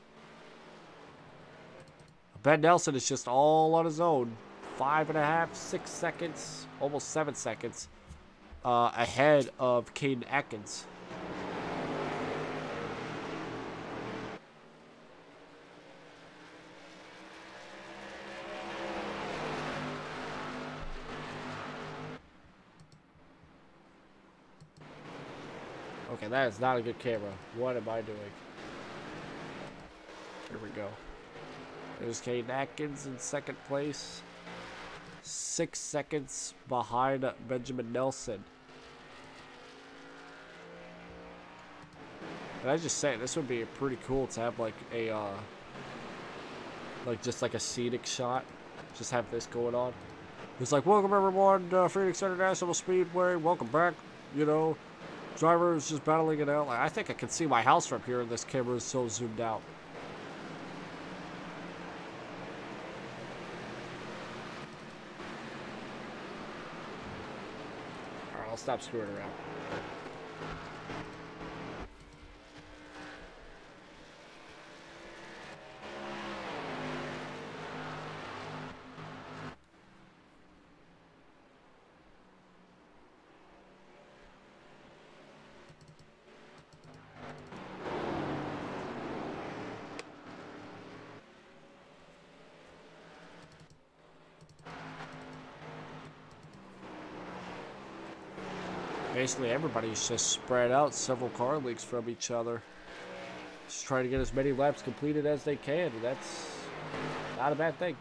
Ben Nelson is just all on his own. 5.5, 6 seconds, almost 7 seconds ahead of Caden Atkins. Okay, that is not a good camera. What am I doing? Here we go. There's Caden Atkins in 2nd place. 6 seconds behind Benjamin Nelson. And I just say, this would be pretty cool to have like a, just like a scenic shot. Just have this going on. It's like, welcome everyone to Phoenix International Speedway. Welcome back, you know. Driver is just battling it out. Like, I think I can see my house from here and this camera is so zoomed out. Alright, I'll stop screwing around. Basically, everybody's just spread out several car leagues from each other. Just trying to get as many laps completed as they can. And that's not a bad thing.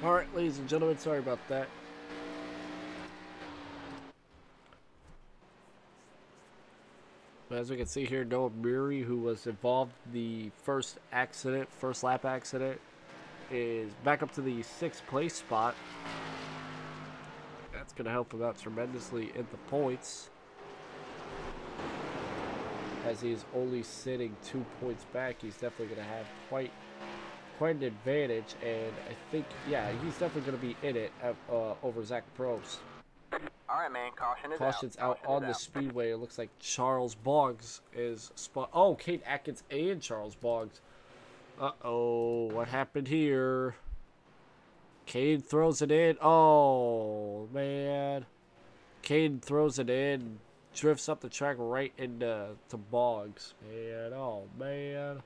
Alright, ladies and gentlemen, sorry about that. But as we can see here, Noah Murray, who was involved in the first lap accident, is back up to the 6th place spot. That's going to help him out tremendously in the points, as he's only sitting 2 points back. He's definitely going to have quite an advantage, and I think, yeah, he's definitely going to be in it over Zach Probst. All right, man. Caution's out on the speedway. It looks like Charles Boggs is spot. Oh, Kate Atkins and Charles Boggs. Uh-oh, what happened here? Cade throws it in. Oh, man. Cade throws it in. Drifts up the track right into Boggs. Man, oh, man.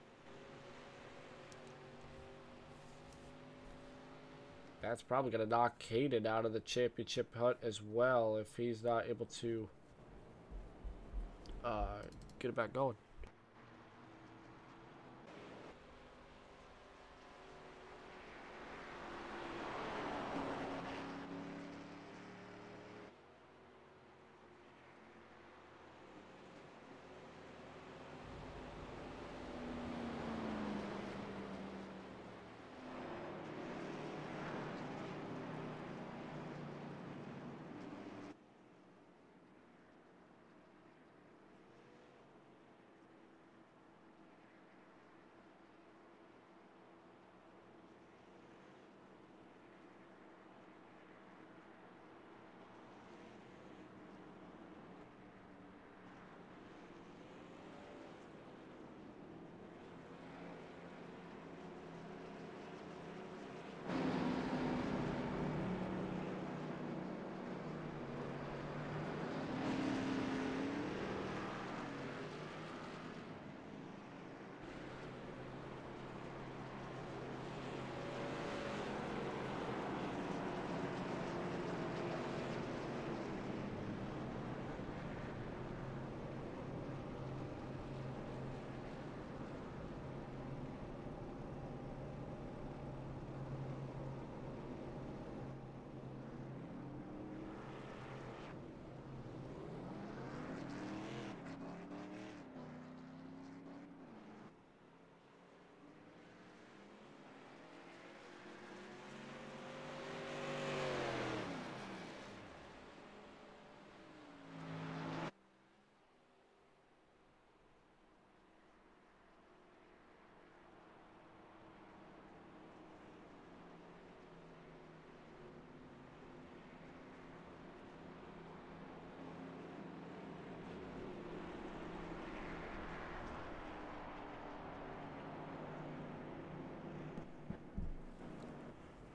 That's probably going to knock Caden out of the championship hunt as well if he's not able to get it back going.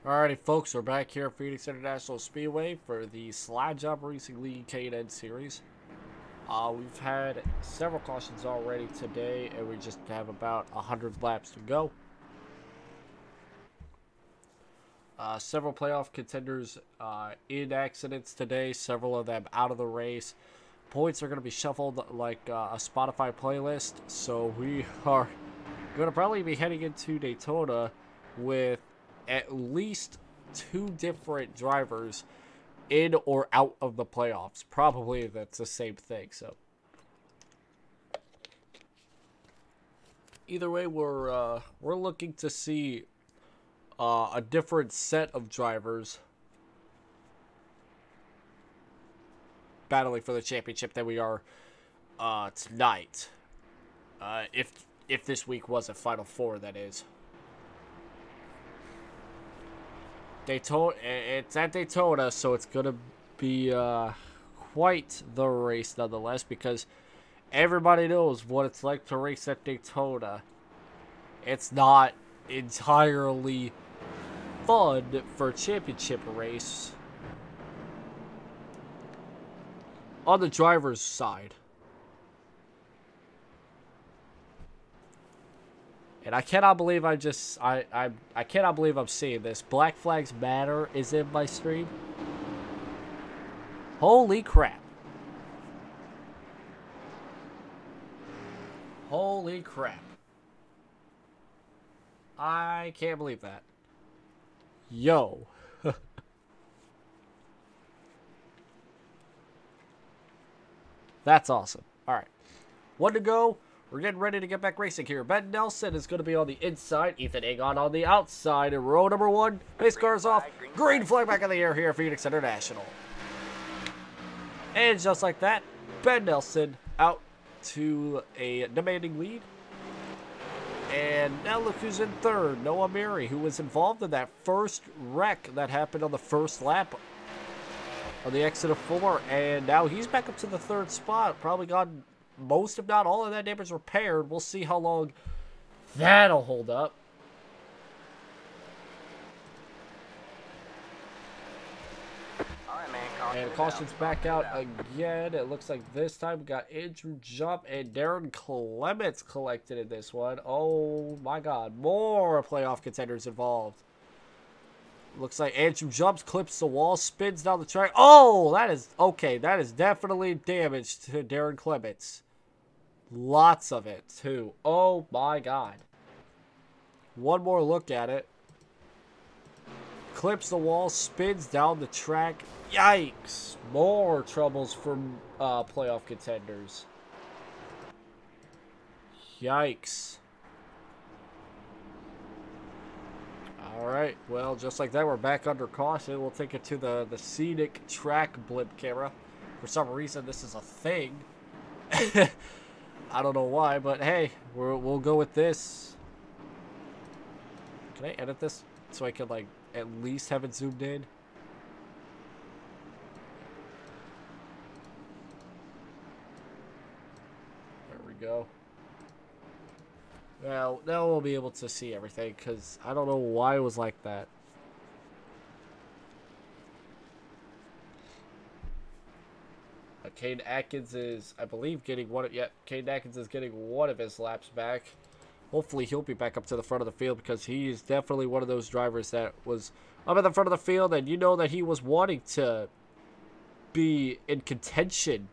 Alrighty, folks, we're back here at Phoenix International Speedway for the Slidejawb Racing K&N Series. We've had several cautions already today, and we just have about 100 laps to go. Several playoff contenders in accidents today, several of them out of the race. Points are going to be shuffled like a Spotify playlist, so we are going to probably be heading into Daytona with at least 2 different drivers in or out of the playoffs. Probably that's the same thing. So either way, we're looking to see a different set of drivers battling for the championship than we are tonight. If this week was a Final Four, that is. Daytona, it's at Daytona, so it's gonna be quite the race nonetheless, because everybody knows what it's like to race at Daytona. It's not entirely fun for a championship race on the driver's side. And I cannot believe I cannot believe I'm seeing this. Black Flags Matter is in my stream. Holy crap. Holy crap. I can't believe that. Yo. That's awesome. All right. One to go. We're getting ready to get back racing here. Ben Nelson is going to be on the inside. Ethan Agon on the outside. In row number 1. Pace cars off. Green flag back in the air here at Phoenix International. And just like that, Ben Nelson out to a demanding lead. And now look who's in third. Noah Mary, who was involved in that first wreck that happened on the first lap on the exit of 4. And now he's back up to the third spot. Probably got most, if not all, of that damage repaired. We'll see how long that'll hold up. And caution's back out again. It looks like this time we got Andrew Jump and Darren Clements collected in this one. Oh my god, more playoff contenders involved. Looks like Andrew Jumps, clips the wall, spins down the track. Oh, that is okay. That is definitely damage to Darren Clements. Lots of it too. Oh my god. One more look at it. Clips the wall, spins down the track. Yikes. More troubles for playoff contenders. Yikes. Alright, well, just like that, we're back under caution. We'll take it to the scenic track blimp camera. For some reason, this is a thing. I don't know why, but hey, we'll go with this. Can I edit this so I can, like, at least have it zoomed in? There we go. Well, now we'll be able to see everything, because I don't know why it was like that. Caden Atkins is, I believe, getting one of... Yeah, Caden Atkins is getting one of his laps back. Hopefully he'll be back up to the front of the field, because he is definitely one of those drivers that was up at the front of the field, and you know that he was wanting to be in contention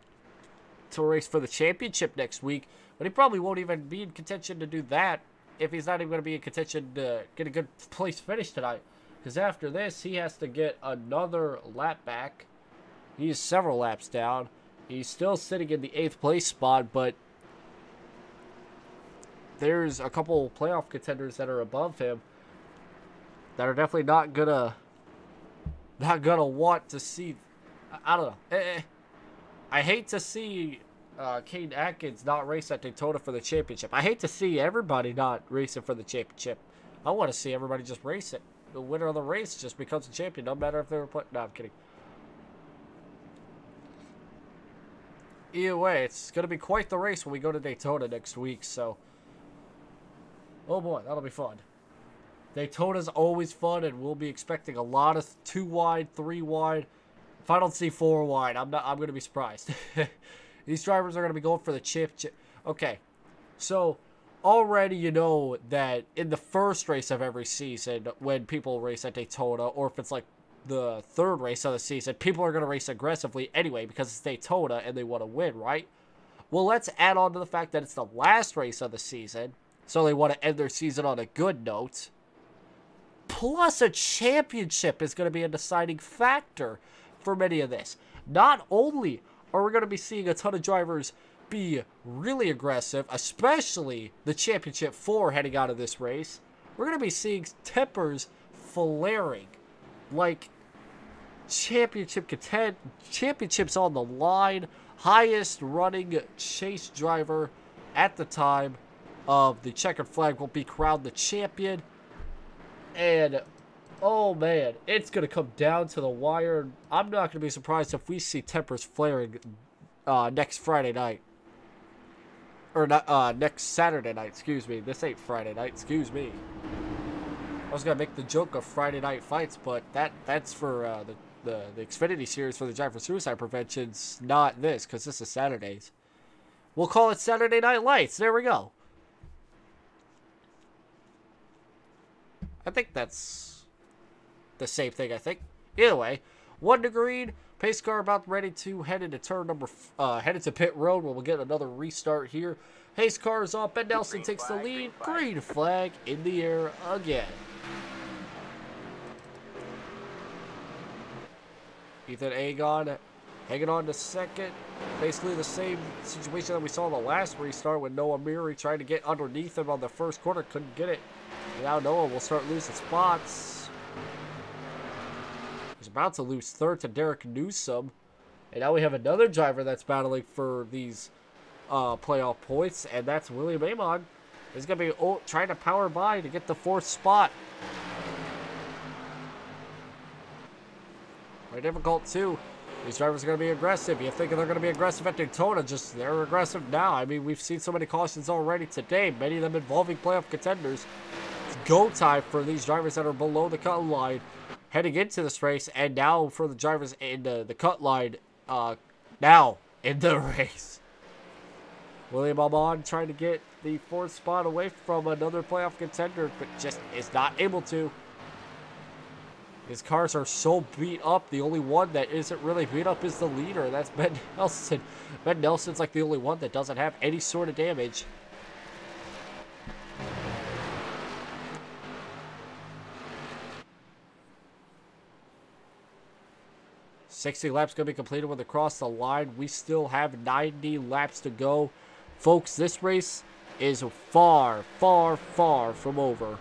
to race for the championship next week, but he probably won't even be in contention to do that if he's not even going to be in contention to get a good place finish tonight, because after this he has to get another lap back. He's several laps down. He's still sitting in the 8th place spot, but there's a couple playoff contenders that are above him that are definitely not gonna want to see. I don't know. I hate to see Caden Atkins not race at Daytona for the championship. I hate to see everybody not racing for the championship. I want to see everybody just race it. The winner of the race just becomes a champion, no matter if they were put. No, I'm kidding. Either way, it's going to be quite the race when we go to Daytona next week, so... Oh boy, that'll be fun. Daytona's always fun, and we'll be expecting a lot of 2 wide, 3 wide. If I don't see 4 wide, I'm going to be surprised. These drivers are going to be going for the championship. Okay, so already you know that in the first race of every season, when people race at Daytona, or if it's like the 3rd race of the season, people are going to race aggressively anyway because it's Daytona and they want to win, right? Well, let's add on to the fact that it's the last race of the season, so they want to end their season on a good note. Plus, a championship is going to be a deciding factor for many of this. Not only are we going to be seeing a ton of drivers be really aggressive, especially the championship 4 heading out of this race, we're going to be seeing tempers flaring. Like, championships on the line, highest running chase driver at the time of the checkered flag will be crowned the champion. And oh man, it's gonna come down to the wire. I'm not gonna be surprised if we see tempers flaring next Friday night, or not next Saturday night. Excuse me. This ain't Friday night. Excuse me. I was gonna make the joke of Friday night fights, but that's for the Xfinity Series for the Drive for Suicide Prevention's not this, because this is Saturdays. We'll call it Saturday Night Lights. There we go. I think that's the same thing, I think. Either way, 1 to green. Pace car about ready to head into turn number, head into pit road where we'll get another restart here. Pace car is off. Ben Nelson takes the lead. Green flag in the air again. Ethan Agon hanging on to second. Basically the same situation that we saw in the last restart with Noah Murray trying to get underneath him on the first corner. Couldn't get it. Now Noah will start losing spots. He's about to lose third to Derek Newsom. And now we have another driver that's battling for these playoff points, and that's William Amon. He's going to be trying to power by to get the fourth spot. Very difficult, too. These drivers are going to be aggressive. You think they're going to be aggressive at Daytona, just they're aggressive now. I mean, we've seen so many cautions already today, many of them involving playoff contenders. It's go time for these drivers that are below the cut line heading into this race, and now for the drivers in the cut line now in the race. William Amon trying to get the fourth spot away from another playoff contender, but just is not able to. His cars are so beat up. The only one that isn't really beat up is the leader. That's Ben Nelson. Ben Nelson's like the only one that doesn't have any sort of damage. "60 laps going to be completed when they cross the line. We still have 90 laps to go. Folks, this race is far, far, far from over.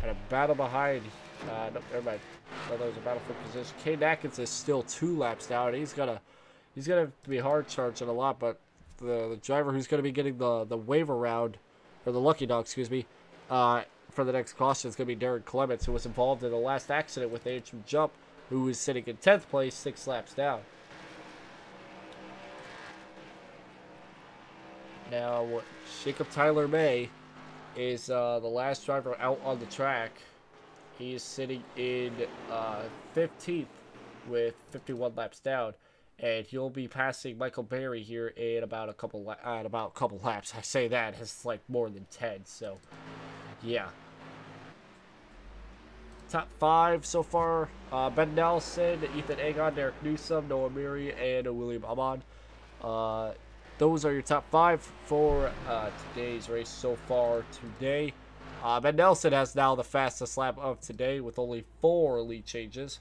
And a battle behind. No, never mind. I thought there was a battle for position. K&N Atkins is still 2 laps down. He's gonna be hard charging a lot, but the driver who's gonna be getting the waiver round, or the lucky dog, excuse me, for the next caution is gonna be Darren Clements, who was involved in the last accident with Antrim Jump, who was sitting in 10th place, 6 laps down. Now, Jacob Tyler May is the last driver out on the track. He is sitting in 15th with 51 laps down, and he'll be passing Michael Berry here in about a couple laps. I say that it's like more than 10, so yeah. Top 5 so far: Ben Nelson, Ethan Agon, Derek Newsom, Noah Murray, and William Amon. Those are your top 5 for today's race so far today. Ben Nelson has now the fastest lap of today with only 4 lead changes.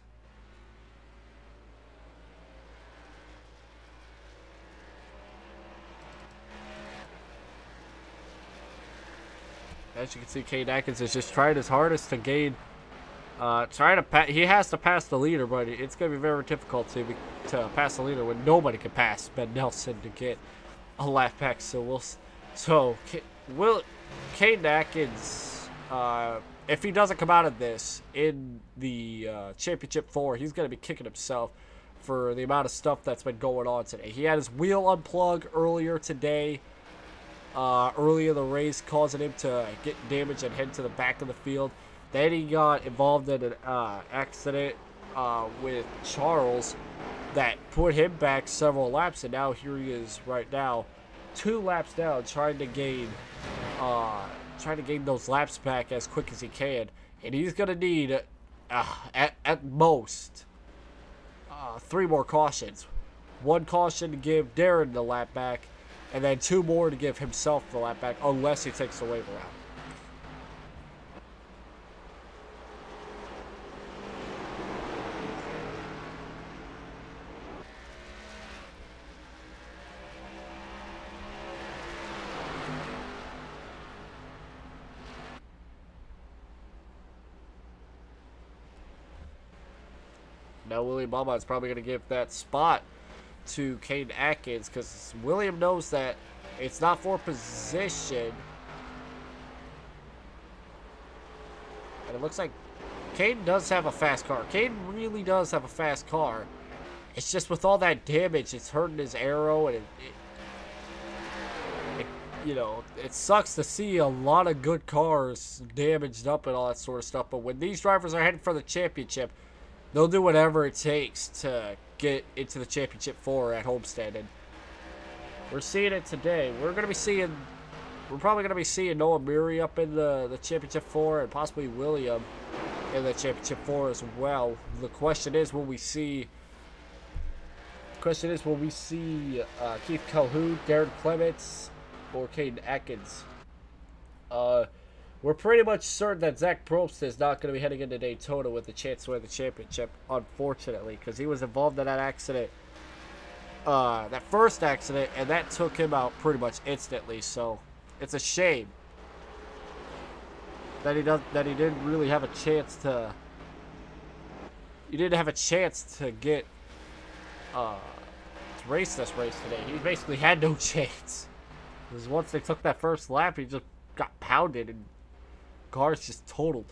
As you can see, K&N Atkins is just trying his hardest to gain. He has to pass the leader, but it's going to be very difficult to pass the leader when nobody can pass Ben Nelson to get a lap back. So K&N Atkins, if he doesn't come out of this in the Championship 4, he's going to be kicking himself for the amount of stuff that's been going on today. He had his wheel unplug earlier today, early in the race, causing him to get damaged and head to the back of the field. Then he got involved in an accident with Charles that put him back several laps, and now here he is right now, 2 laps down, trying to gain those laps back as quick as he can. And he's gonna need at most 3 more cautions. 1 caution to give Darren the lap back, and then 2 more to give himself the lap back, unless he takes the waiver out. Now William Amon is probably going to give that spot to K&N Atkins, because William knows that it's not for position. And it looks like K&N does have a fast car. K&N really does have a fast car. It's just with all that damage, it's hurting his aero, and you know, it sucks to see a lot of good cars damaged up and all that sort of stuff. But when these drivers are heading for the championship, they'll do whatever it takes to get into the Championship 4 at Homestead, and we're seeing it today. We're probably gonna be seeing Noah Murray up in the Championship 4, and possibly William in the Championship 4 as well. The question is, will we see Keith Calhoun, Darren Clements, or Caden Atkins. We're pretty much certain that Zach Probst is not going to be heading into Daytona with a chance to win the championship, unfortunately, because he was involved in that accident, that first accident, and that took him out pretty much instantly. So it's a shame that he didn't really have a chance to. He didn't have a chance to get to race this race today. He basically had no chance. Because once they took that first lap, he just got pounded and cars just totaled.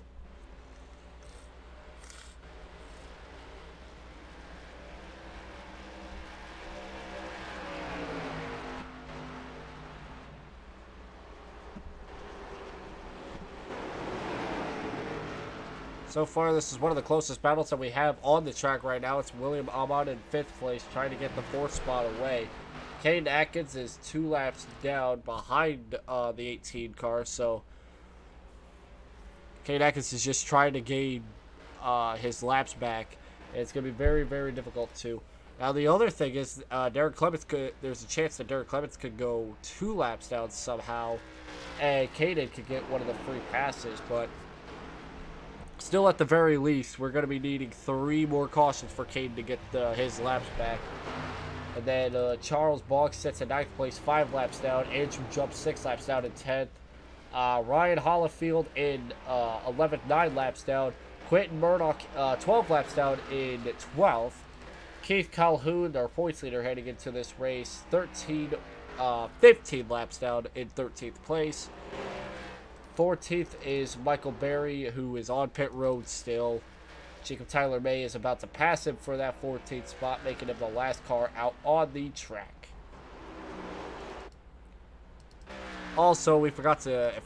So far, this is one of the closest battles that we have on the track right now. It's William Ahmad in 5th place, trying to get the 4th spot away. Caden Atkins is 2 laps down behind the 18 car, so Caden Atkins is just trying to gain his laps back, and it's going to be very, very difficult too. Now, the other thing is Derek Clements there's a chance that Derek Clements could go 2 laps down somehow, and Caden could get one of the free passes, but still, at the very least, we're going to be needing 3 more cautions for Caden to get his laps back. And then Charles Boggs sits in 9th place, 5 laps down. Andrew jumps 6 laps down in 10th. Ryan Hollifield in 11th, 9 laps down. Quentin Murdoch, 12 laps down in 12th. Keith Calhoun, our points leader heading into this race, 15 laps down in 13th place. 14th is Michael Berry, who is on pit road still. Jacob Tyler May is about to pass him for that 14th spot, making him the last car out on the track. Also, if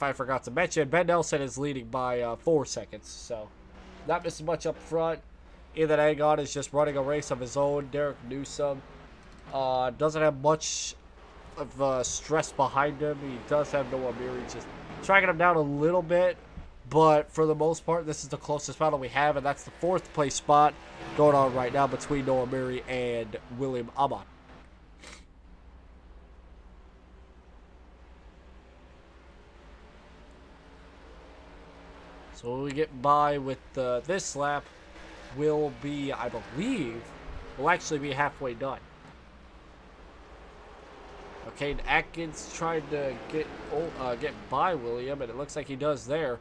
I forgot to mention, Ben Nelson is leading by 4 seconds, so not missing much up front. Ethan Agon is just running a race of his own. Derek Newsom doesn't have much of stress behind him. He does have Noah Meary just tracking him down a little bit, but for the most part, this is the closest battle we have, and that's the 4th place spot going on right now between Noah Meary and William Ahmad. So when we get by with this lap, will be, I believe, will actually be halfway done. Okay, Atkins tried to get by William, and it looks like he does there.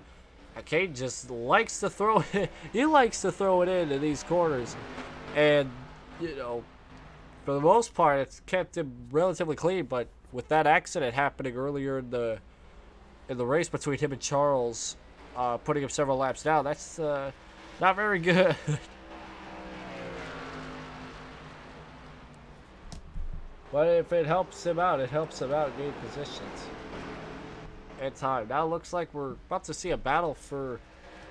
Okay, just likes to throw it. He likes to throw it into these corners, and you know, for the most part, it's kept him relatively clean. But with that accident happening earlier in the race between him and Charles, putting him several laps down, that's not very good. But if it helps him out, it helps him out gain positions and time. Now it looks like we're about to see a battle for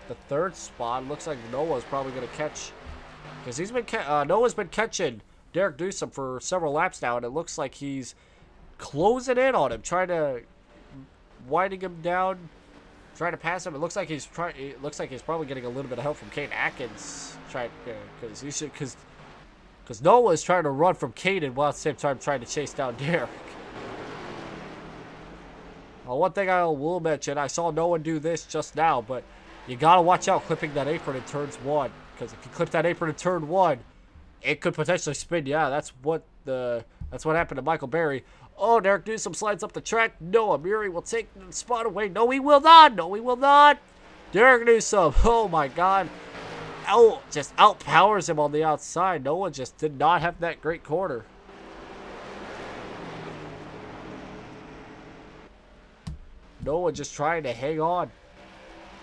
the 3rd spot. It looks like Noah's probably going to catch, because he's been Noah's been catching Derek Newsom for several laps now, and it looks like he's closing in on him, trying to winding him down, trying to pass him. It looks like he's probably getting a little bit of help from Caden Atkins, because Noah is trying to run from Caden while at the same time trying to chase down Derek. One thing I will mention, I saw Noah do this just now, but you gotta watch out clipping that apron in turns 1, because if you clip that apron in turn 1, it could potentially spin you out. That's what happened to Michael Berry. Oh, Derek Newsom slides up the track. Noah Meary will take the spot away. No, he will not. No, he will not. Derek Newsom. Oh my God. Just outpowers him on the outside. Noah just did not have that great corner. Noah just trying to hang on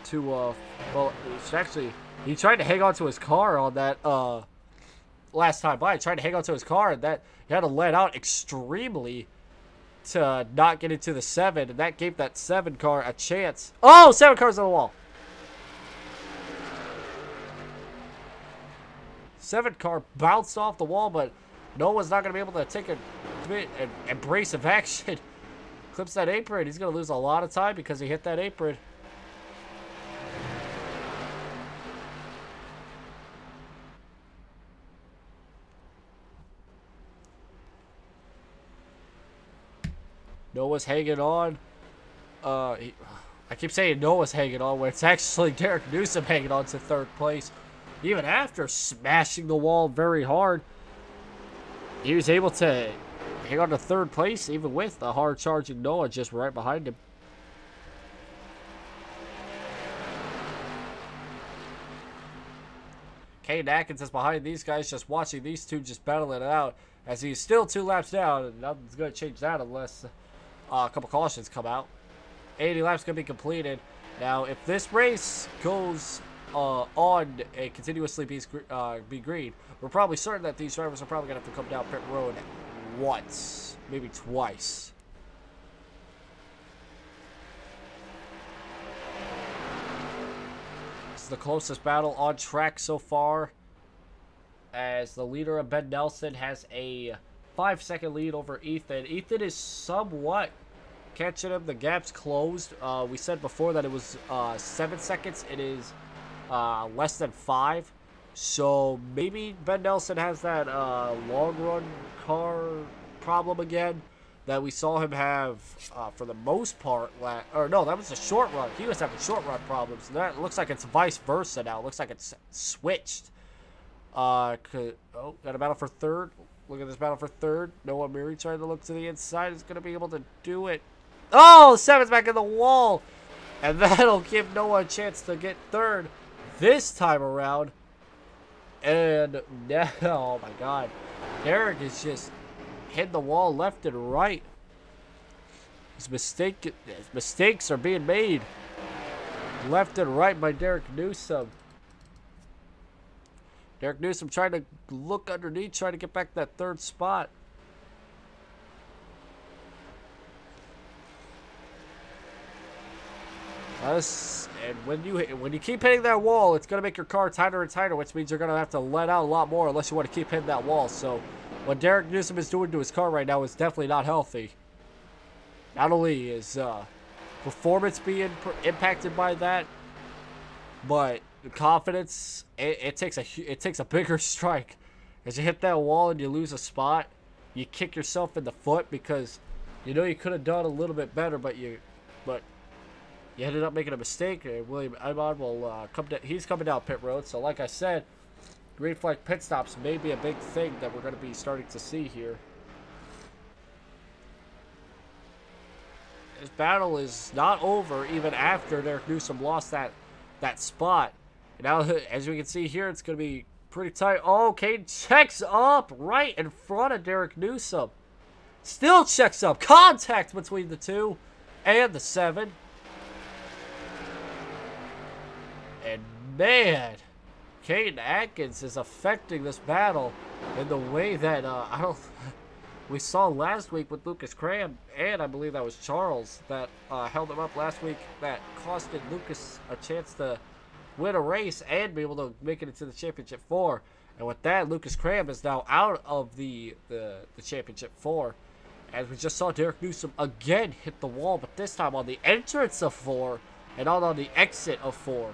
to, well, he tried to hang on to his car on that, last time by. He tried to hang on to his car, and that he had to let out extremely to not get into the 7, and that gave that 7 car a chance. Oh, 7 cars on the wall. 7 car bounced off the wall, but Noah's not going to be able to take a bit and abrasive action. Clips that apron. He's going to lose a lot of time because he hit that apron. Noah's hanging on. I keep saying Noah's hanging on when it's actually Derek Newsom hanging on to third place. Even after smashing the wall very hard, he was able to hang on to third place, even with a hard-charging Noah just right behind him. K&N Atkins is behind these guys, just watching these two just battling it out, as he's still 2 laps down, and nothing's going to change that unless a couple cautions come out. 80 laps going to be completed. Now, if this race goes on and continuously be green, we're probably certain that these drivers are probably going to have to come down pit road once, maybe twice. This is the closest battle on track so far, as the leader of Ben Nelson has a 5-second lead over Ethan. Ethan is somewhat catching him. The gap's closed. We said before that it was 7 seconds. It is less than 5. So maybe Ben Nelson has that long run car problem again that we saw him have for the most part. Or no, that was a short run. He was having short run problems. That looks like it's vice versa now. It looks like it's switched. Got a battle for third. Look at this battle for third. Noah Murray trying to look to the inside. Is going to be able to do it. Oh, 7's back in the wall. And that'll give Noah a chance to get third this time around. And now, oh my God, Derek is just hitting the wall left and right. His mistakes are being made left and right by Derek Newsom. Derek Newsom trying to look underneath, trying to get back that third spot. And when you keep hitting that wall, it's gonna make your car tighter and tighter, which means you're gonna have to let out a lot more unless you want to keep hitting that wall. So what Derek Newsom is doing to his car right now is definitely not healthy. Not only is performance being impacted by that, but the confidence, it takes a bigger strike. As you hit that wall and you lose a spot, you kick yourself in the foot because you know you could have done a little bit better, but you ended up making a mistake. William Imad will he's coming down pit road. So like I said, green flag pit stops may be a big thing that we're going to be starting to see here. This battle is not over even after Derek Newsom lost that spot. And now, as we can see here, it's going to be pretty tight. Oh, Kane checks up right in front of Derek Newsom. Still checks up. Contact between the 2 and the 7. And man, K&N Atkins is affecting this battle in the way that we saw last week with Lucas Cram, and I believe that was Charles that held him up last week. That costed Lucas a chance to win a race and be able to make it into the Championship 4. And with that, Lucas Cram is now out of the Championship 4. As we just saw Derek Newsom again hit the wall, but this time on the entrance of 4 and not on the exit of 4.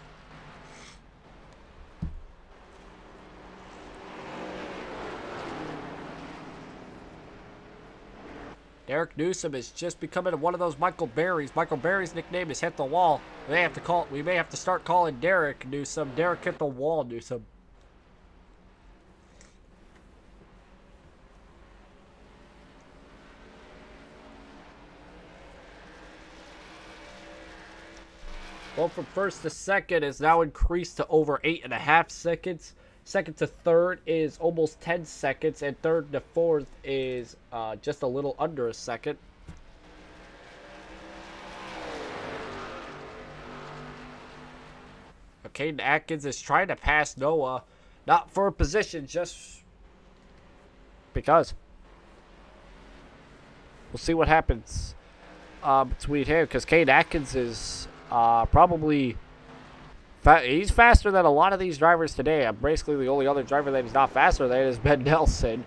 Derek Newsom is just becoming one of those Michael Berries. Michael Berry's nickname is Hit the Wall. We may have to start calling Derek Newsom Derek Hit the Wall Newsom. Well, from first to second is now increased to over 8.5 seconds. Second to third is almost 10 seconds, and third to fourth is just a little under a second. K&N Atkins is trying to pass Noah, not for a position, just because. We'll see what happens between him, because K&N Atkins is probably... He's faster than a lot of these drivers today. Basically, the only other driver that he's not faster than is Ben Nelson.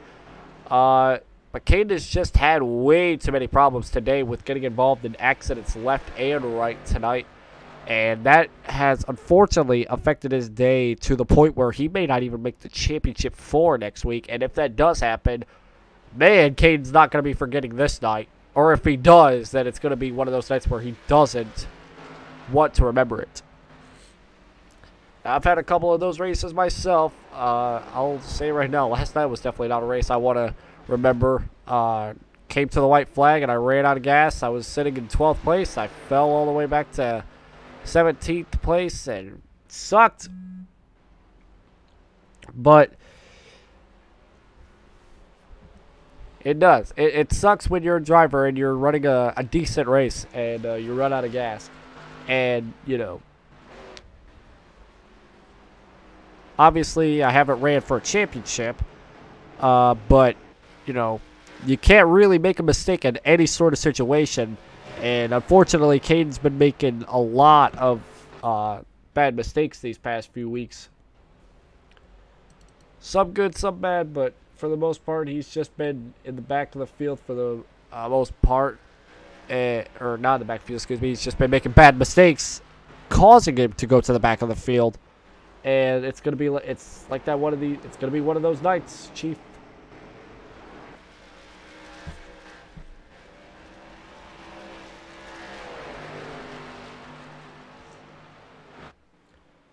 But K&N has just had way too many problems today with getting involved in accidents left and right tonight. And that has, unfortunately, affected his day to the point where he may not even make the Championship 4 next week. And if that does happen, man, K&N's not going to be forgetting this night. Or if he does, then it's going to be one of those nights where he doesn't want to remember it. I've had a couple of those races myself. I'll say right now, last night was definitely not a race I want to remember. Came to the white flag and I ran out of gas. I was sitting in 12th place. I fell all the way back to 17th place and it sucked. But it does. It sucks when you're a driver and you're running a decent race and you run out of gas. And, you know, obviously I haven't ran for a championship, but, you know, you can't really make a mistake in any sort of situation. And unfortunately, Caden's been making a lot of bad mistakes these past few weeks. Some good, some bad, but for the most part, he's just been in the back of the field for the most part. Or not in the back of the field, excuse me. He's just been making bad mistakes, causing him to go to the back of the field. And it's gonna be it's like that it's gonna be one of those nights, Chief.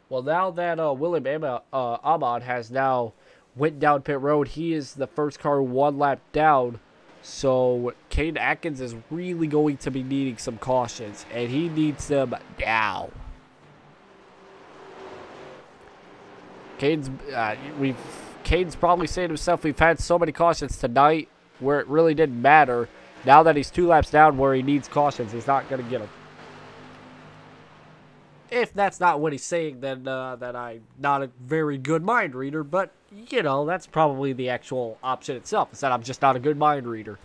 Well, now that William Ahmad has now went down pit road, he is the first car one lap down. So Caden Atkins is really going to be needing some cautions, and he needs them now. Caden's probably saying to himself, we've had so many cautions tonight where it really didn't matter. Now that he's 2 laps down where he needs cautions, he's not going to get them. If that's not what he's saying, then that I'm not a very good mind reader. But, you know, that's probably the actual option itself, is that I'm just not a good mind reader.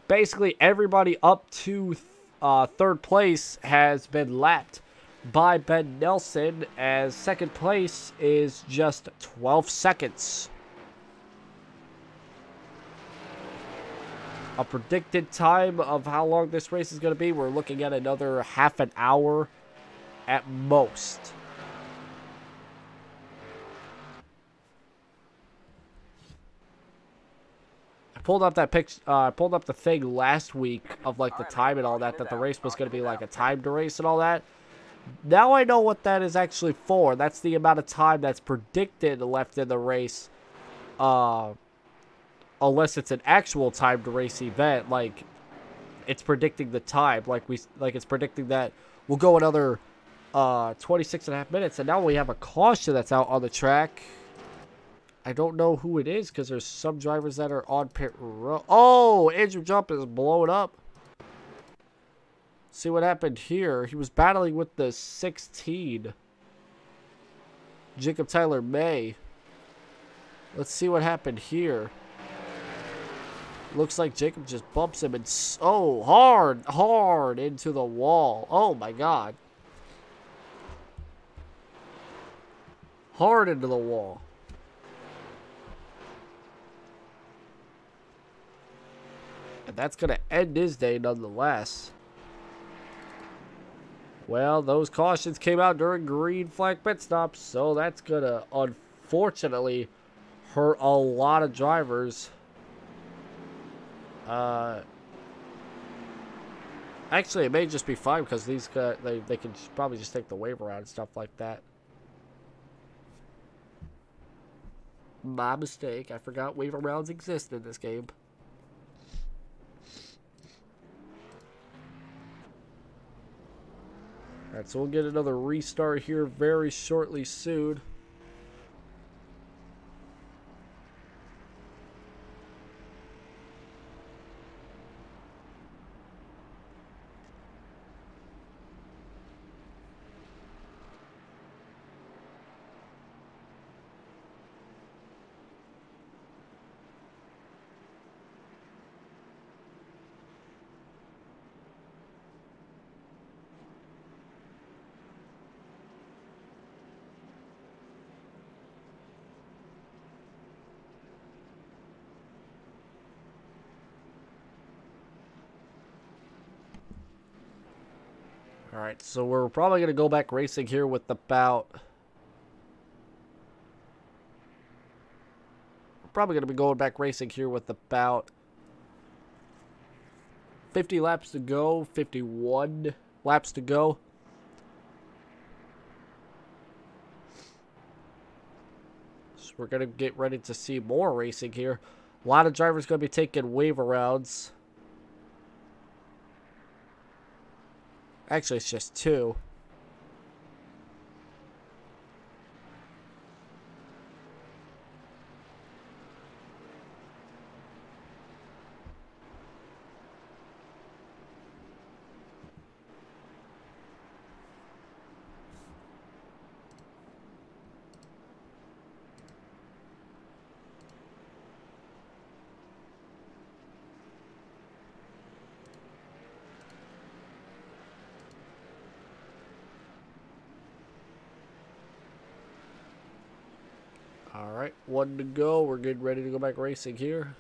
Basically, everybody up to 3rd place has been lapped by Ben Nelson, as 2nd place is just 12 seconds. A predicted time of how long this race is going to be, we're looking at another half an hour at most. I pulled up that picture. Pulled up the thing last week of like the time and all that the race was going to be like a timed race and all that. Now I know what that is actually for. That's the amount of time that's predicted left in the race. Unless it's an actual timed race event, like it's predicting the time, like it's predicting that we'll go another 26.5 minutes, and now we have a caution that's out on the track. I don't know who it is because there's some drivers that are on pit road. Oh, Andrew Jump is blowing up. See what happened here. He was battling with the 16. Jacob Tyler May. Let's see what happened here. Looks like Jacob just bumps him and so hard into the wall. Oh my God. Hard into the wall. And that's going to end his day nonetheless. Well, those cautions came out during green flag pit stops, so that's going to unfortunately hurt a lot of drivers. Actually, it may just be fine because these guys, they can probably just take the wave around and stuff like that. My mistake. I forgot wave rounds exist in this game. Alright, so we'll get another restart here very shortly soon. Alright, so we're probably going to go back racing here with about... We're probably going to be going back racing here with about 50 laps to go. 51 laps to go. So we're going to get ready to see more racing here. A lot of drivers going to be taking wave arounds. Actually, it's just 2. Alright, 1 to go. We're getting ready to go back racing here.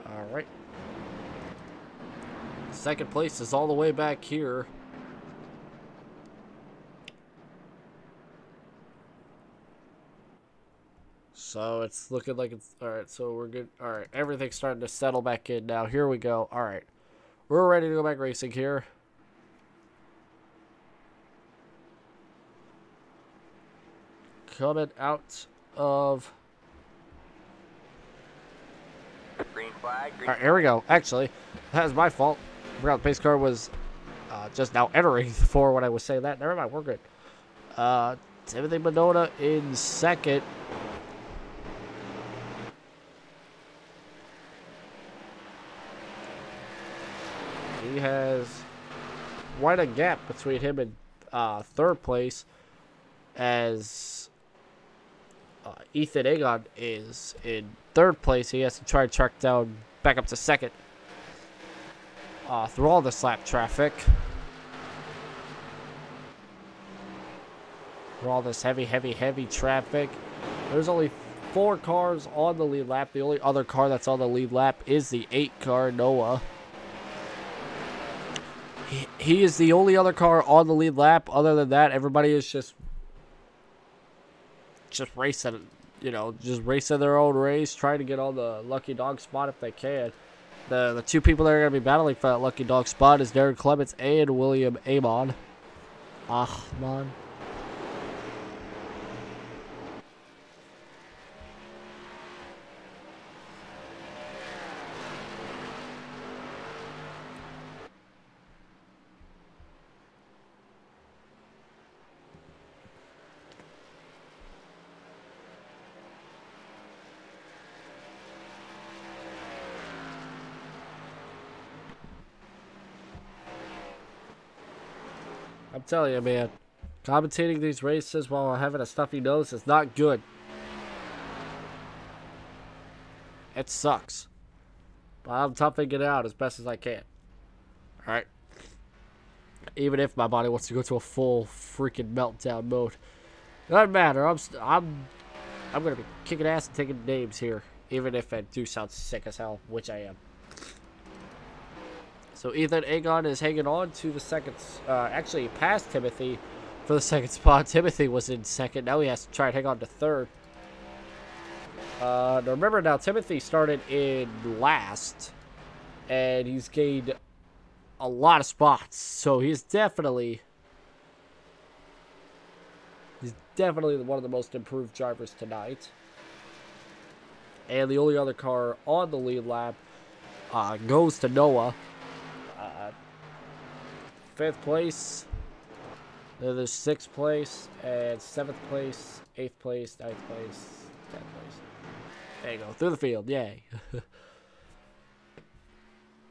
Alright. Second place is all the way back here. So it's looking like it's... Alright, so we're good. Alright, everything's starting to settle back in now. Here we go. Alright. We're ready to go back racing here. Coming out of... Green flag. Green Alright, here we go. Actually, that was my fault. I forgot the pace car was just now entering for when I was saying that. Never mind, we're good. Timothy Monona in second. He has quite a gap between him and third place, as Ethan Agon is in third place. He has to try to track down back up to second through all this lap traffic. Through all this heavy traffic. There's only 4 cars on the lead lap. The only other car that's on the lead lap is the 8 car, Noah. He is the only other car on the lead lap. Other than that, everybody is just racing, you know, just racing their own race, trying to get on the lucky dog spot if they can. The 2 people that are going to be battling for that lucky dog spot is Darren Clements and William Amon. Man. I'm telling you, man, commentating these races while having a stuffy nose is not good. It sucks. But I'm toughing it out as best as I can. Alright. Even if my body wants to go to a full freaking meltdown mode. Doesn't matter. I'm gonna be kicking ass and taking names here. Even if I do sound sick as hell, which I am. So Ethan Agon is hanging on to the second, actually past Timothy for the second spot. Timothy was in second. Now he has to try and hang on to third. Now remember now, Timothy started in last, and he's gained a lot of spots. So he's definitely one of the most improved drivers tonight. And the only other car on the lead lap goes to Noah. 5th place, then there's 6th place, and 7th place, 8th place, 9th place, 10th place. There you go, through the field, yay.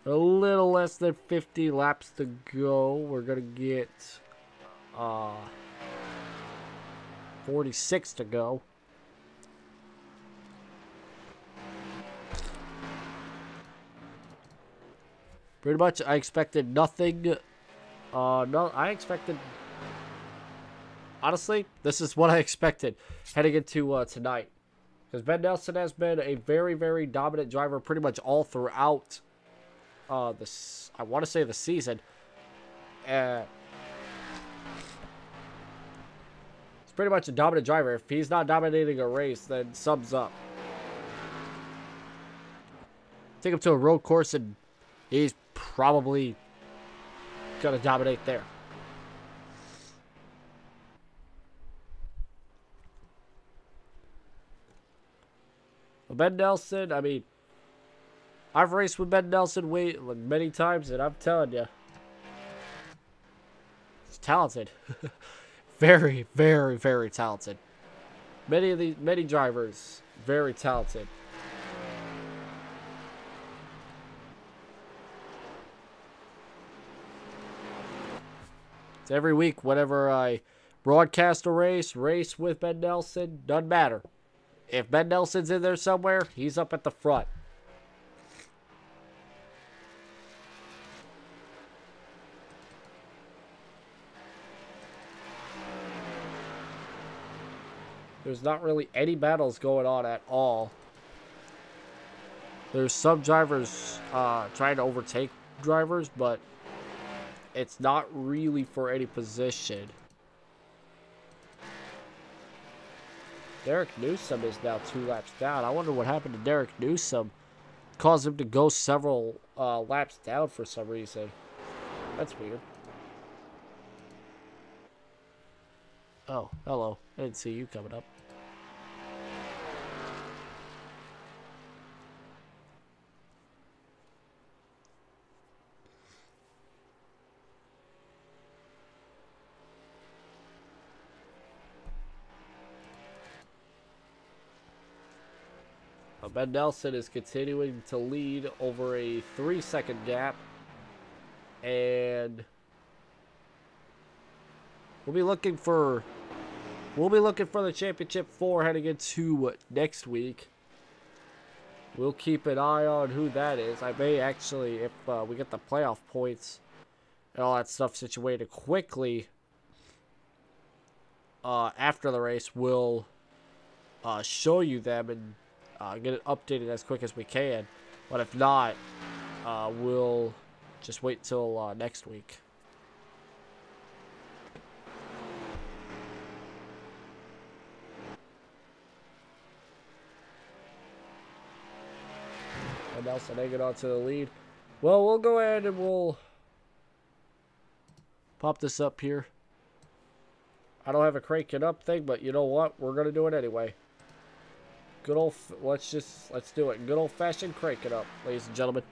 A little less than 50 laps to go. We're going to get 46 to go. Pretty much, I expected nothing. Honestly, this is what I expected heading into tonight. Because Ben Nelson has been a very, very dominant driver pretty much all throughout I want to say the season. He's pretty much a dominant driver. If he's not dominating a race, then subs up. Take him to a road course and he's probably gonna dominate there. Ben Nelson, I mean, I've raced with Ben Nelson many times, and I'm telling you, he's talented. Very, very, very talented. Many drivers, very talented. So every week, whenever I broadcast a race with Ben Nelson, doesn't matter. If Ben Nelson's in there somewhere, he's up at the front. There's not really any battles going on at all. There's some drivers trying to overtake drivers, but it's not really for any position. Derek Newsom is now 2 laps down. I wonder what happened to Derek Newsom. Caused him to go several laps down for some reason. That's weird. Oh, hello. I didn't see you coming up. Ben Nelson is continuing to lead over a 3-second gap, and we'll be looking for the championship 4 heading into next week. We'll keep an eye on who that is. I may actually, if we get the playoff points and all that stuff situated quickly after the race, we'll show you them and get it updated as quick as we can. But if not, we'll just wait till next week. And Nelson hanging on to the lead. Well, we'll go ahead and we'll pop this up here. I don't have a crank it up thing, but you know what? We're going to do it anyway. Good old, let's do it. Good old-fashioned crank it up, ladies and gentlemen.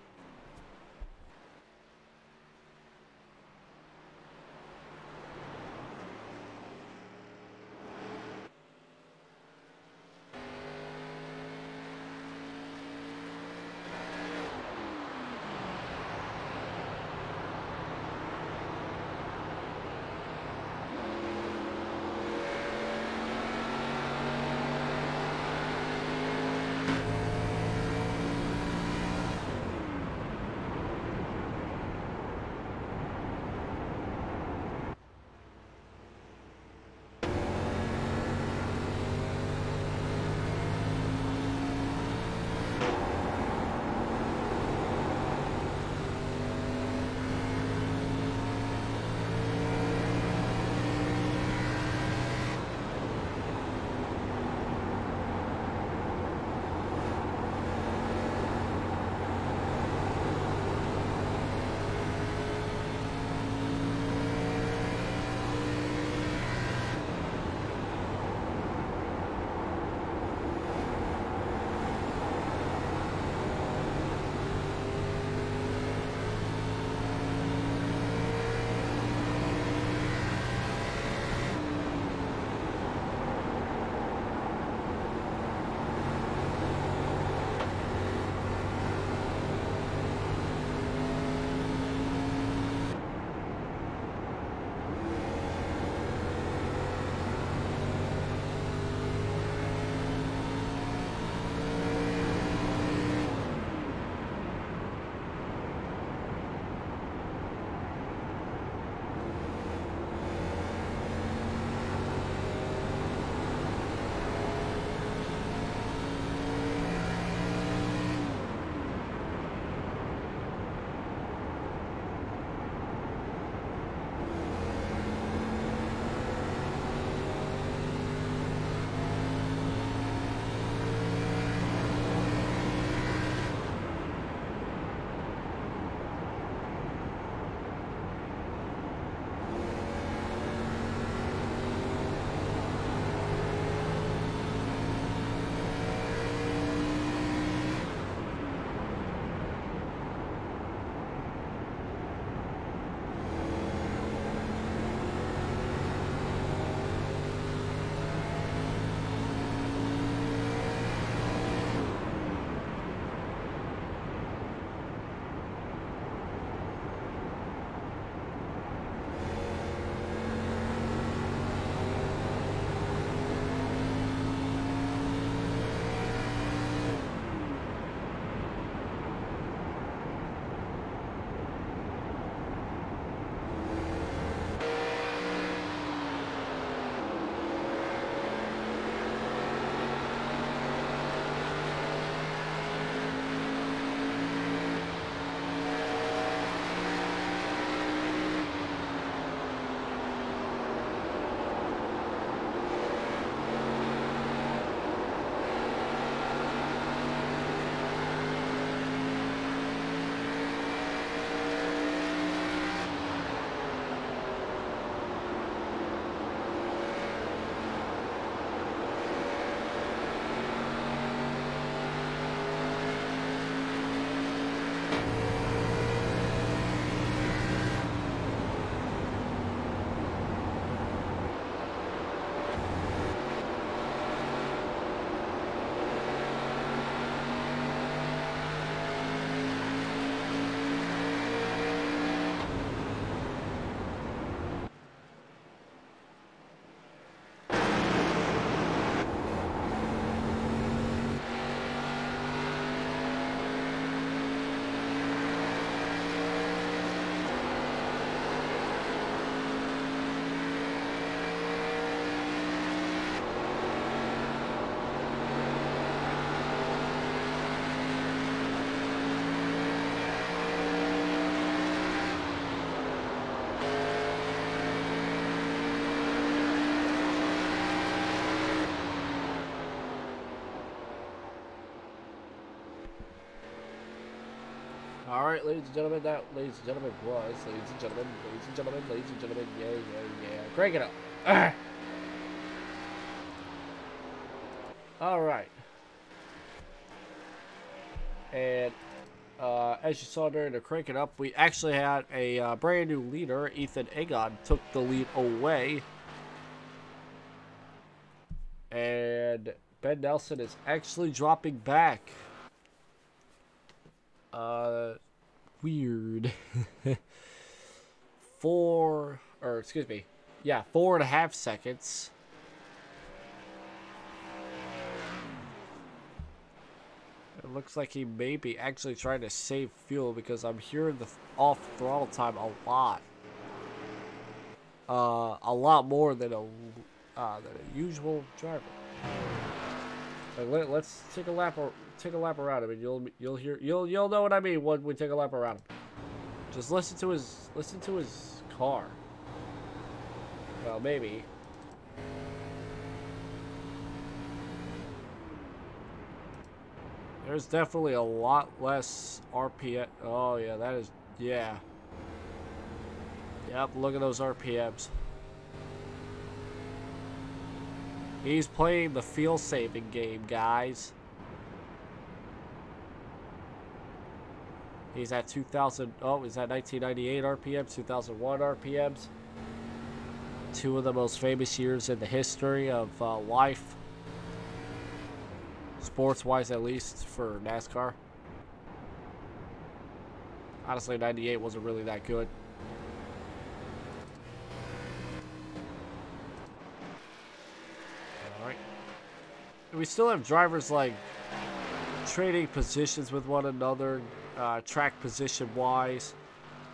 All right, ladies and gentlemen, that, ladies and gentlemen, was, ladies and gentlemen, ladies and gentlemen, ladies and gentlemen, yeah, yeah, yeah. Crank it up. All right. And as you saw during the crank it up, we actually had a brand new leader. Ethan Egon took the lead away. And Ben Nelson is actually dropping back. Weird. 4.5 seconds. It looks like he may be actually trying to save fuel because I'm hearing the off throttle time a lot. A lot more than a usual driver. Like, let's take a lap around him, and you'll know what I mean when we take a lap around him. Just listen to his car. Well, maybe. There's definitely a lot less RPM. Oh yeah, that is, yeah. Yep, look at those RPMs. He's playing the fuel-saving game, guys. He's at 2000. Oh, he's at 1998 RPMs, 2001 RPMs. Two of the most famous years in the history of life, sports-wise at least, for NASCAR. Honestly, 98 wasn't really that good. Alright. We still have drivers like trading positions with one another, track position-wise,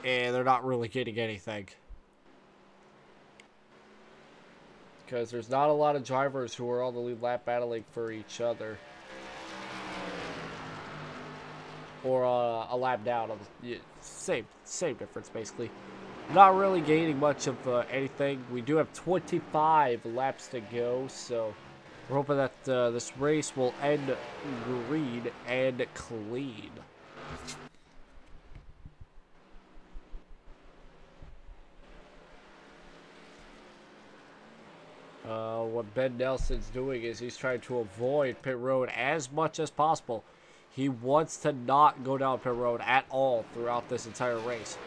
and they're not really getting anything. Because there's not a lot of drivers who are on the lead lap battling for each other. Or a lap down. On the, same difference, basically. Not really gaining much of anything. We do have 25 laps to go, so we're hoping that this race will end green and clean. What Ben Nelson's doing is he's trying to avoid pit road as much as possible. He wants to not go down pit road at all throughout this entire race.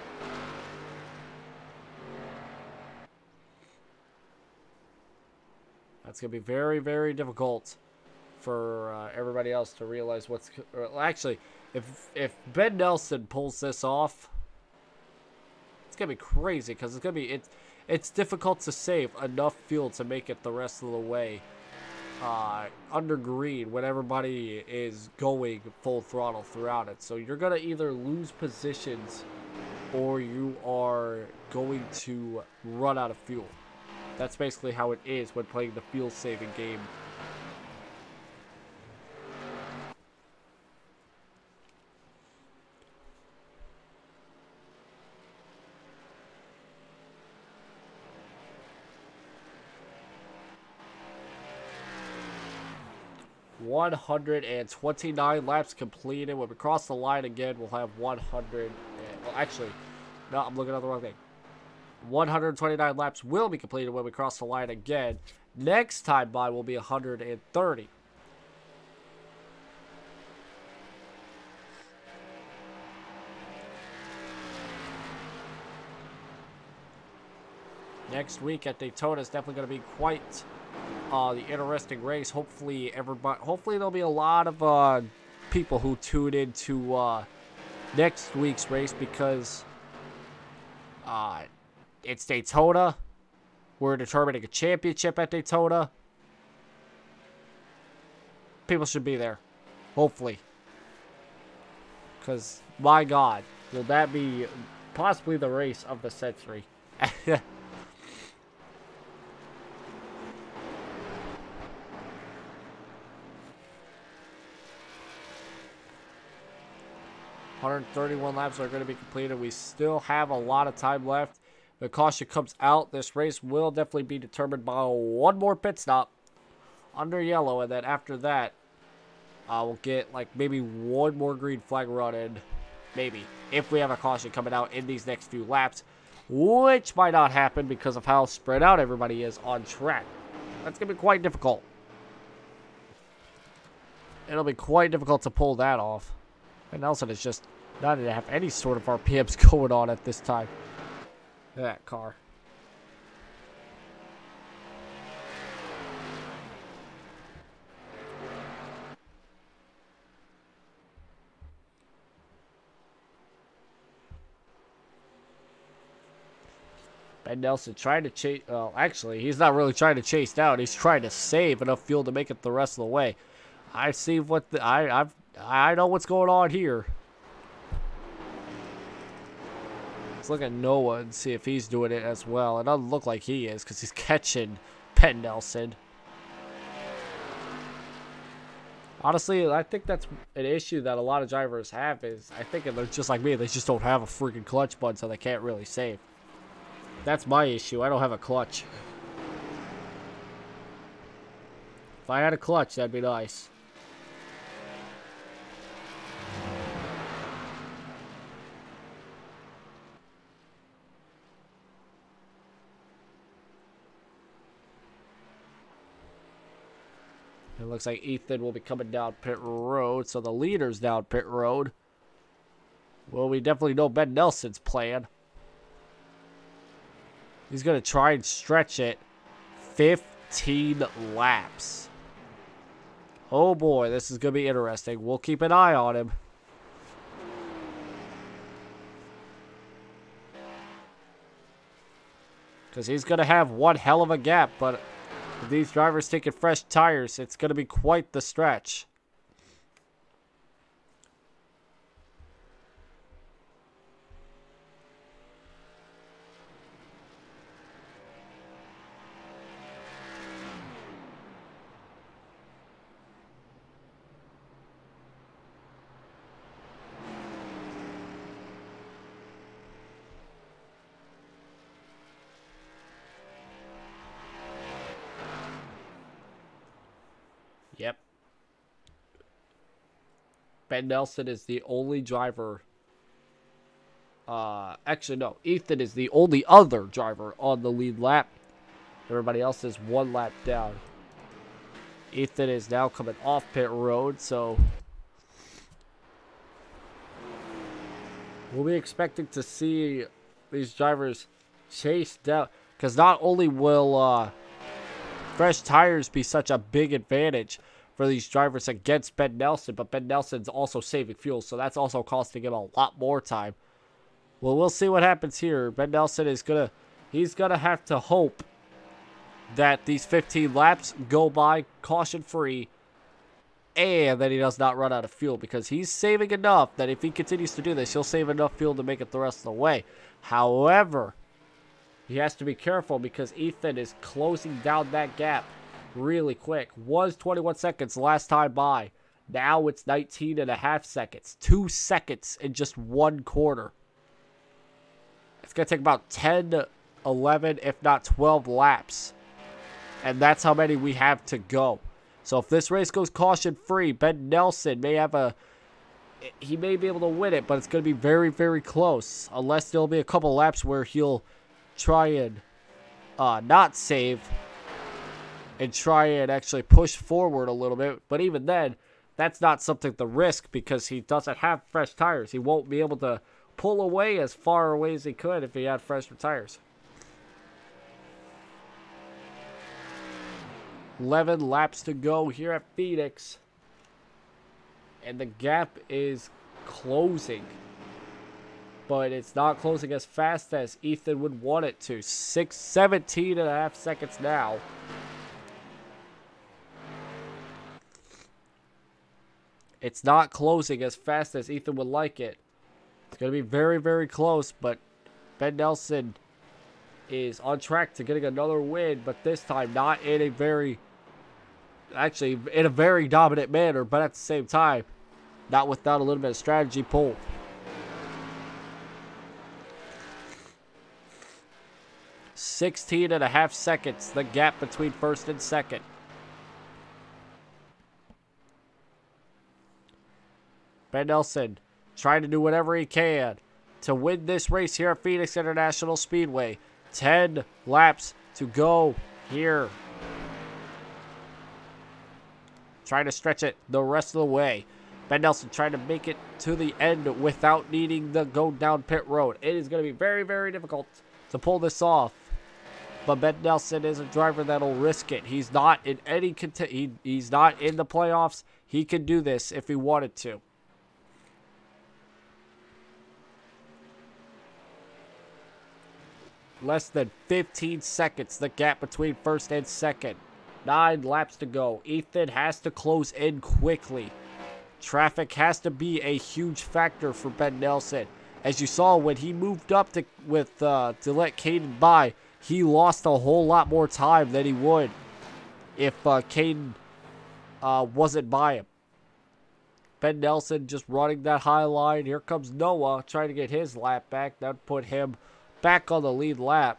That's going to be very, very difficult for everybody else to realize what's... Actually, if Ben Nelson pulls this off, it's going to be crazy because it's going to be... It's difficult to save enough fuel to make it the rest of the way under green when everybody is going full throttle throughout it. So you're going to either lose positions or you are going to run out of fuel. That's basically how it is when playing the fuel-saving game. ...129 laps completed. When we cross the line again, we'll have 100... Well, actually, no, I'm looking at the wrong thing. 129 laps will be completed when we cross the line again. Next time by will be 130. Next week at Daytona is definitely going to be quite the interesting race. Hopefully there'll be a lot of people who tune into next week's race because it's Daytona. We're determining a championship at Daytona. People should be there. Hopefully. Because, my God, will that be possibly the race of the century. 131 laps are going to be completed. We still have a lot of time left. The caution comes out. This race will definitely be determined by one more pit stop under yellow. And then after that, we'll get like maybe one more green flag run in. maybe, if we have a caution coming out in these next few laps, which might not happen because of how spread out everybody is on track. That's going to be quite difficult. It'll be quite difficult to pull that off. And Nelson is just not to have any sort of RPMs going on at this time. That car. Ben Nelson trying to chase. Well, actually, he's not really trying to chase down. He's trying to save enough fuel to make it the rest of the way. I see what I know what's going on here. Let's look at Noah and see if he's doing it as well. It doesn't look like he is because he's catching Ben Nelson. Honestly, I think that's an issue that a lot of drivers have. Is I think they're just like me. They just don't have a freaking clutch button, so they can't really save. That's my issue. I don't have a clutch. If I had a clutch, that'd be nice. It looks like Ethan will be coming down pit road, so the leader's down pit road. Well, we definitely know Ben Nelson's plan. He's going to try and stretch it 15 laps. Oh boy, this is going to be interesting. We'll keep an eye on him. Because he's going to have one hell of a gap, but with these drivers taking fresh tires, it's going to be quite the stretch. Yep. Ben Nelson is the only driver. Actually, no. Ethan is the only other driver on the lead lap. Everybody else is one lap down. Ethan is now coming off pit road, so we'll be expecting to see these drivers chase down. Because not only will fresh tires be such a big advantage for these drivers against Ben Nelson, but Ben Nelson's also saving fuel, so that's also costing him a lot more time. Well, we'll see what happens here. Ben Nelson is he's gonna have to hope that these 15 laps go by caution free and that he does not run out of fuel, because he's saving enough that if he continues to do this, he'll save enough fuel to make it the rest of the way. However, he has to be careful because Ethan is closing down that gap really quick. Was 21 seconds last time by. Now it's 19.5 seconds. 2 seconds in just one quarter. It's going to take about 10, 11, if not 12 laps. And that's how many we have to go. So if this race goes caution-free, Ben Nelson may have he may be able to win it, but it's going to be very, very close. Unless there'll be a couple laps where he'll try and not save and try and actually push forward a little bit. But even then, that's not something to risk because he doesn't have fresh tires. He won't be able to pull away as far away as he could if he had fresh tires. 11 laps to go here at Phoenix. And the gap is closing. But it's not closing as fast as Ethan would want it to. 17.5 seconds now. It's not closing as fast as Ethan would like it. It's going to be very, very close, but Ben Nelson is on track to getting another win, but this time not in a very, actually in a very dominant manner, but at the same time, not without a little bit of strategy pull. .5 seconds, the gap between first and second. Ben Nelson trying to do whatever he can to win this race here at Phoenix International Speedway. 10 laps to go here. Trying to stretch it the rest of the way. Ben Nelson trying to make it to the end without needing to go down pit road. It is going to be very, very difficult to pull this off. But Ben Nelson is a driver that'll risk it. He's not in any he's not in the playoffs. He can do this if he wanted to. Less than 15 seconds, the gap between first and second. 9 laps to go. Ethan has to close in quickly. Traffic has to be a huge factor for Ben Nelson. As you saw, when he moved up to let K&N by, he lost a whole lot more time than he would if K&N wasn't by him. Ben Nelson just running that high line. Here comes Noah trying to get his lap back. That would put him back on the lead lap.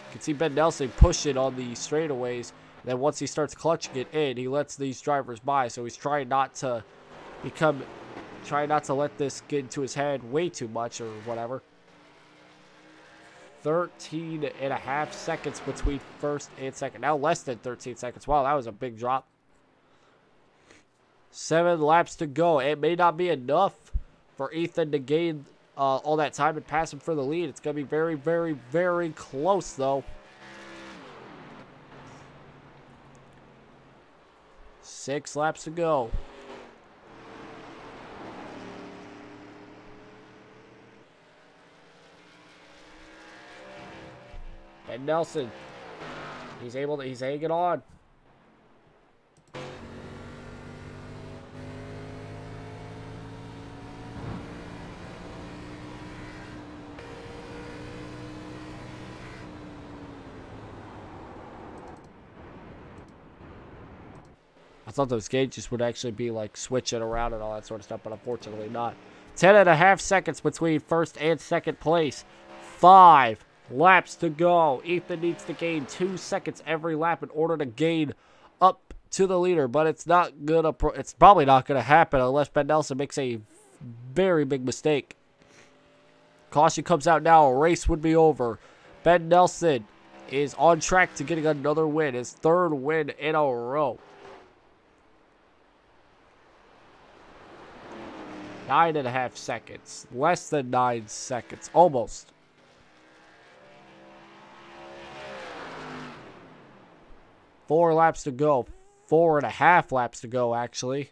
You can see Ben Nelson pushing on the straightaways. And then once he starts clutching it in, he lets these drivers by. So he's trying not to let this get into his head way too much or whatever. 13.5 seconds between first and second. Now less than 13 seconds. Wow, that was a big drop. 7 laps to go. It may not be enough for Ethan to gain all that time and pass him for the lead. It's going to be very, very, very close, though. 6 laps to go. And Nelson, he's hanging on. I thought those gauges would actually be like switching around and all that sort of stuff, but unfortunately not. 10.5 seconds between first and second place. 5 laps to go. Ethan needs to gain 2 seconds every lap in order to gain up to the leader, but it's probably not gonna happen unless Ben Nelson makes a very big mistake. Caution comes out now. A race would be over. Ben Nelson is on track to getting another win, his 3rd win in a row. 9.5 seconds. Less than 9 seconds. Almost. Four laps to go. 4.5 laps to go, actually.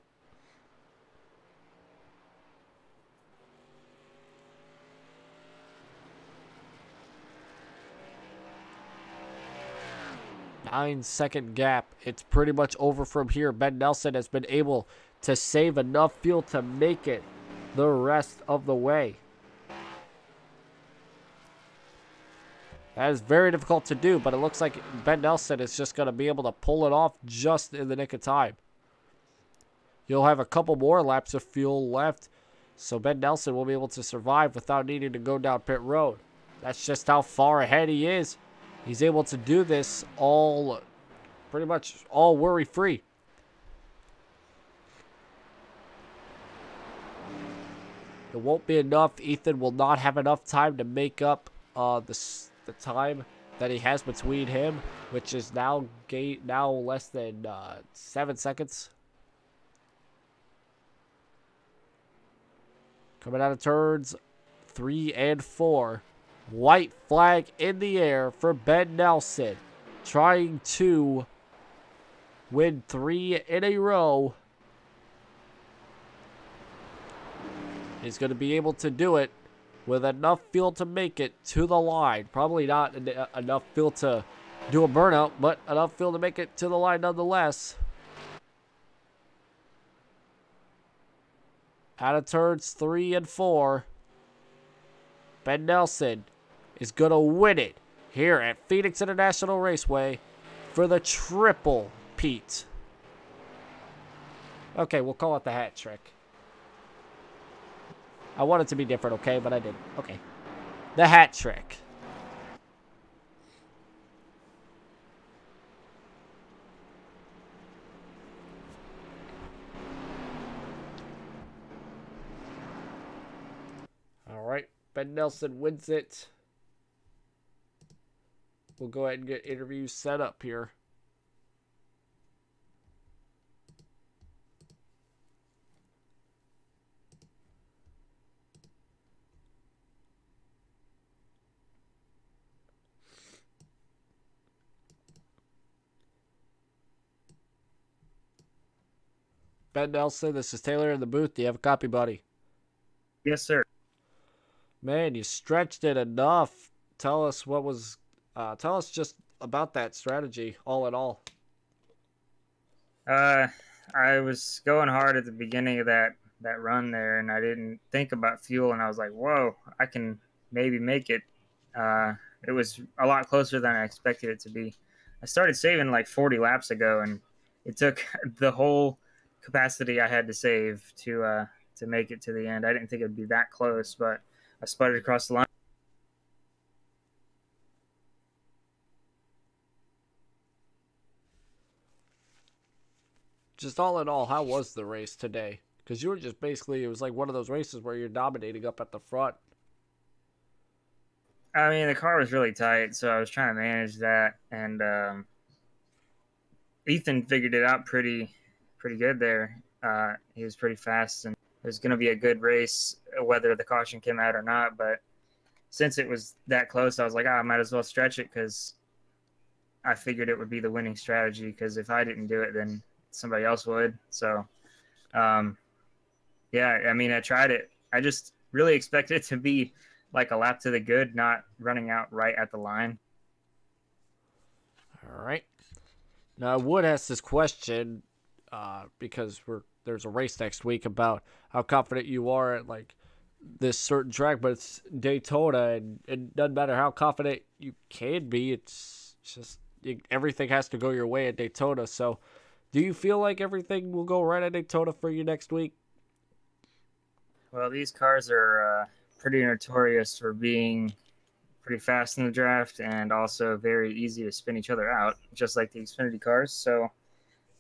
Nine-second gap. It's pretty much over from here. Ben Nelson has been able to save enough fuel to make it the rest of the way. That is very difficult to do, but it looks like Ben Nelson is just going to be able to pull it off just in the nick of time. He'll have a couple more laps of fuel left, so Ben Nelson will be able to survive without needing to go down pit road. That's just how far ahead he is. He's able to do this pretty much all worry-free. It won't be enough. Ethan will not have enough time to make up the time that he has between him, which is now less than 7 seconds. Coming out of turns 3 and 4. White flag in the air for Ben Nelson, trying to win 3 in a row. He's going to be able to do it with enough fuel to make it to the line. Probably not enough fuel to do a burnout, but enough fuel to make it to the line nonetheless. Out of turns 3 and 4. Ben Nelson is going to win it here at Phoenix International Raceway for the triple Pete. Okay, we'll call it the hat trick. I want it to be different, okay, but I didn't. Okay. The hat trick. Ben Nelson wins it. We'll go ahead and get interviews set up here. Ben Nelson, this is Taylor in the booth. Do you have a copy, buddy? Yes, sir. Man, you stretched it enough. Tell us what was. Tell us just about that strategy, all in all. I was going hard at the beginning of that run there, and I didn't think about fuel, and I was like, "Whoa, I can maybe make it." It was a lot closer than I expected it to be. I started saving like 40 laps ago, and it took the whole capacity I had to save to make it to the end. I didn't think it'd be that close, but I sputtered across the line. Just all in all, how was the race today? Because you were just basically, it was like one of those races where you're dominating up at the front. I mean, the car was really tight, so I was trying to manage that, and Ethan figured it out pretty good there. He was pretty fast, and it was going to be a good race, whether the caution came out or not. But since it was that close, I was like, I might as well stretch it because I figured it would be the winning strategy. Because if I didn't do it, then somebody else would. So, yeah, I mean, I tried it. I just really expected it to be like a lap to the good, not running out right at the line. All right. Now, I would ask this question because there's a race next week about how confident you are at like this certain track, but it's Daytona, and it doesn't matter how confident you can be. It's just everything has to go your way at Daytona. So, do you feel like everything will go right at Daytona for you next week? Well, these cars are pretty notorious for being pretty fast in the draft and also very easy to spin each other out, just like the Xfinity cars. So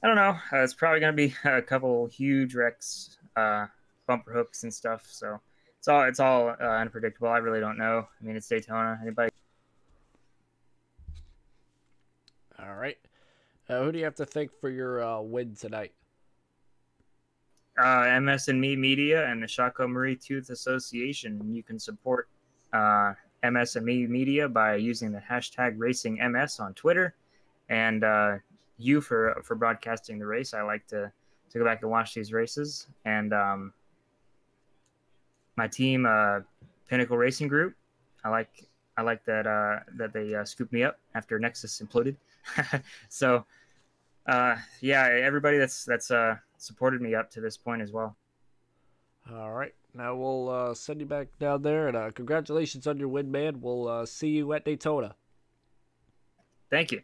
I don't know. It's probably going to be a couple huge wrecks, bumper hooks and stuff. So it's all unpredictable. I really don't know. I mean, it's Daytona. Anybody? All right. Who do you have to thank for your win tonight? MS and Me Media and the Chaco Marie Tooth Association. You can support MS and Me Media by using the hashtag RacingMS on Twitter, and you for broadcasting the race. I like to go back and watch these races, and my team, Pinnacle Racing Group. I like that they scooped me up after Nexus imploded. So yeah, everybody that's supported me up to this point as well. All right. Now we'll send you back down there, and congratulations on your win, man. We'll see you at Daytona. Thank you.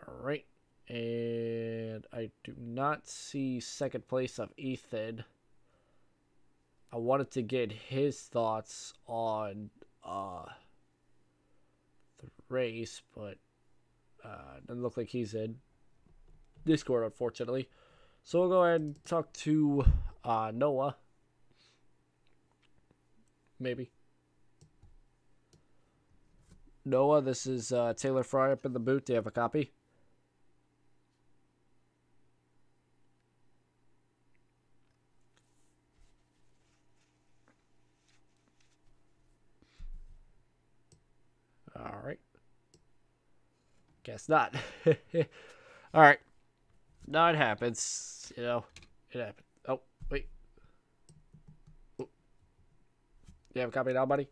All right. And I do not see second place of Ethan. I wanted to get his thoughts on the race, but doesn't look like he's in Discord, unfortunately. So we'll go ahead and talk to Noah. Maybe. Noah, this is Taylor Frey up in the booth. Do you have a copy? All right. Guess not. All right. No, it happens. You know, it happened. Oh, wait. Oh. You have a copy now, buddy?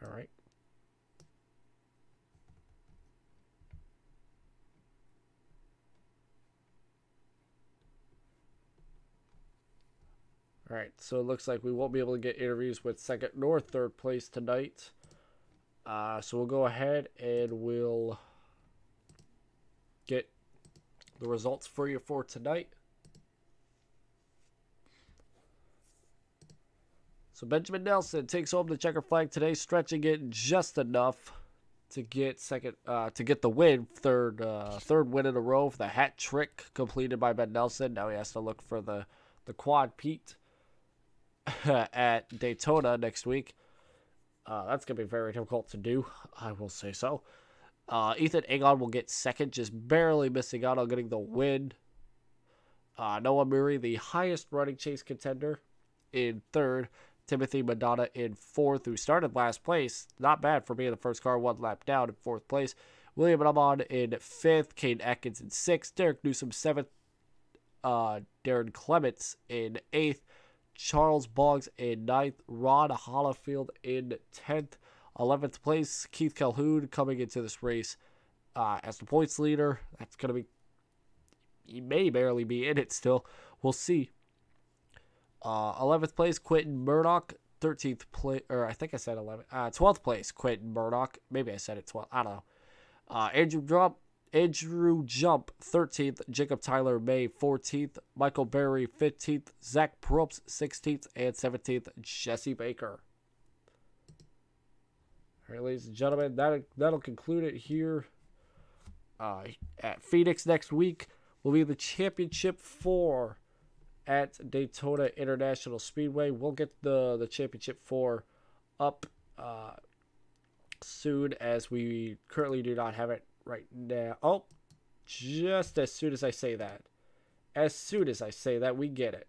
All right. All right, so it looks like we won't be able to get interviews with second nor third place tonight. So we'll go ahead and we'll get the results for you for tonight. So Benjamin Nelson takes home the checker flag today, stretching it just enough to get the win, third win in a row for the hat trick completed by Ben Nelson. Now he has to look for the quad Pete at Daytona next week. That's gonna be very difficult to do, I will say so. Ethan Agon will get second, just barely missing out on getting the win. Noah Murray, the highest running chase contender, in third. Timothy Madonna in fourth, who started last place. Not bad for being the first car, one lap down in fourth place. William Amon in fifth. Caden Atkins in sixth. Derek Newsom seventh. Darren Clements in eighth. Charles Boggs in ninth. Ron Hollifield in 10th. 11th place, Keith Calhoun coming into this race as the points leader. That's going to be... He may barely be in it still. We'll see. 11th place, Quentin Murdoch. 13th place, or I think I said 11th. 12th place, Quentin Murdoch. Maybe I said it 12th. I don't know. Andrew Jump, 13th. Jacob Tyler May, 14th. Michael Berry, 15th. Zach Probst, 16th. And 17th, Jesse Baker. All right, ladies and gentlemen, that'll conclude it here at Phoenix. Next week will be the Championship 4 at Daytona International Speedway. We'll get the Championship 4 up soon, as we currently do not have it right now. Oh, just as soon as I say that. As soon as I say that, we get it.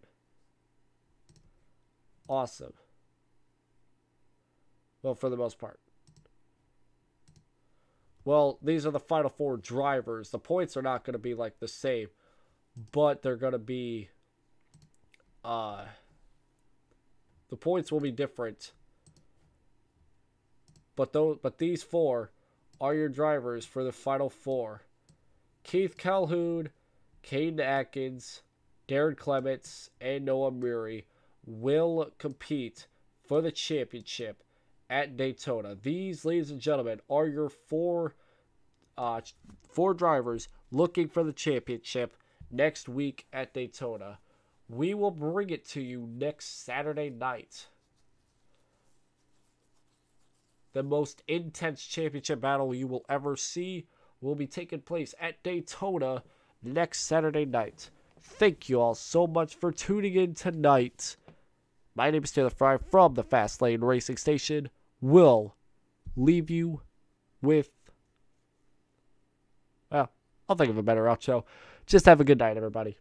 Awesome. Well, for the most part. Well, these are the final 4 drivers. The points are not going to be like the same, but they're going to be... the points will be different. But these 4 are your drivers for the final 4. Keith Calhoun, Caden Atkins, Darren Clements, and Noah Murray will compete for the championship at Daytona. These, ladies and gentlemen, are your 4 drivers looking for the championship next week at Daytona. We will bring it to you next Saturday night. The most intense championship battle you will ever see will be taking place at Daytona next Saturday night. Thank you all so much for tuning in tonight. My name is Taylor Frey from the Fast Lane Racing Station. We'll leave you with... Well, I'll think of a better outro. Just have a good night, everybody.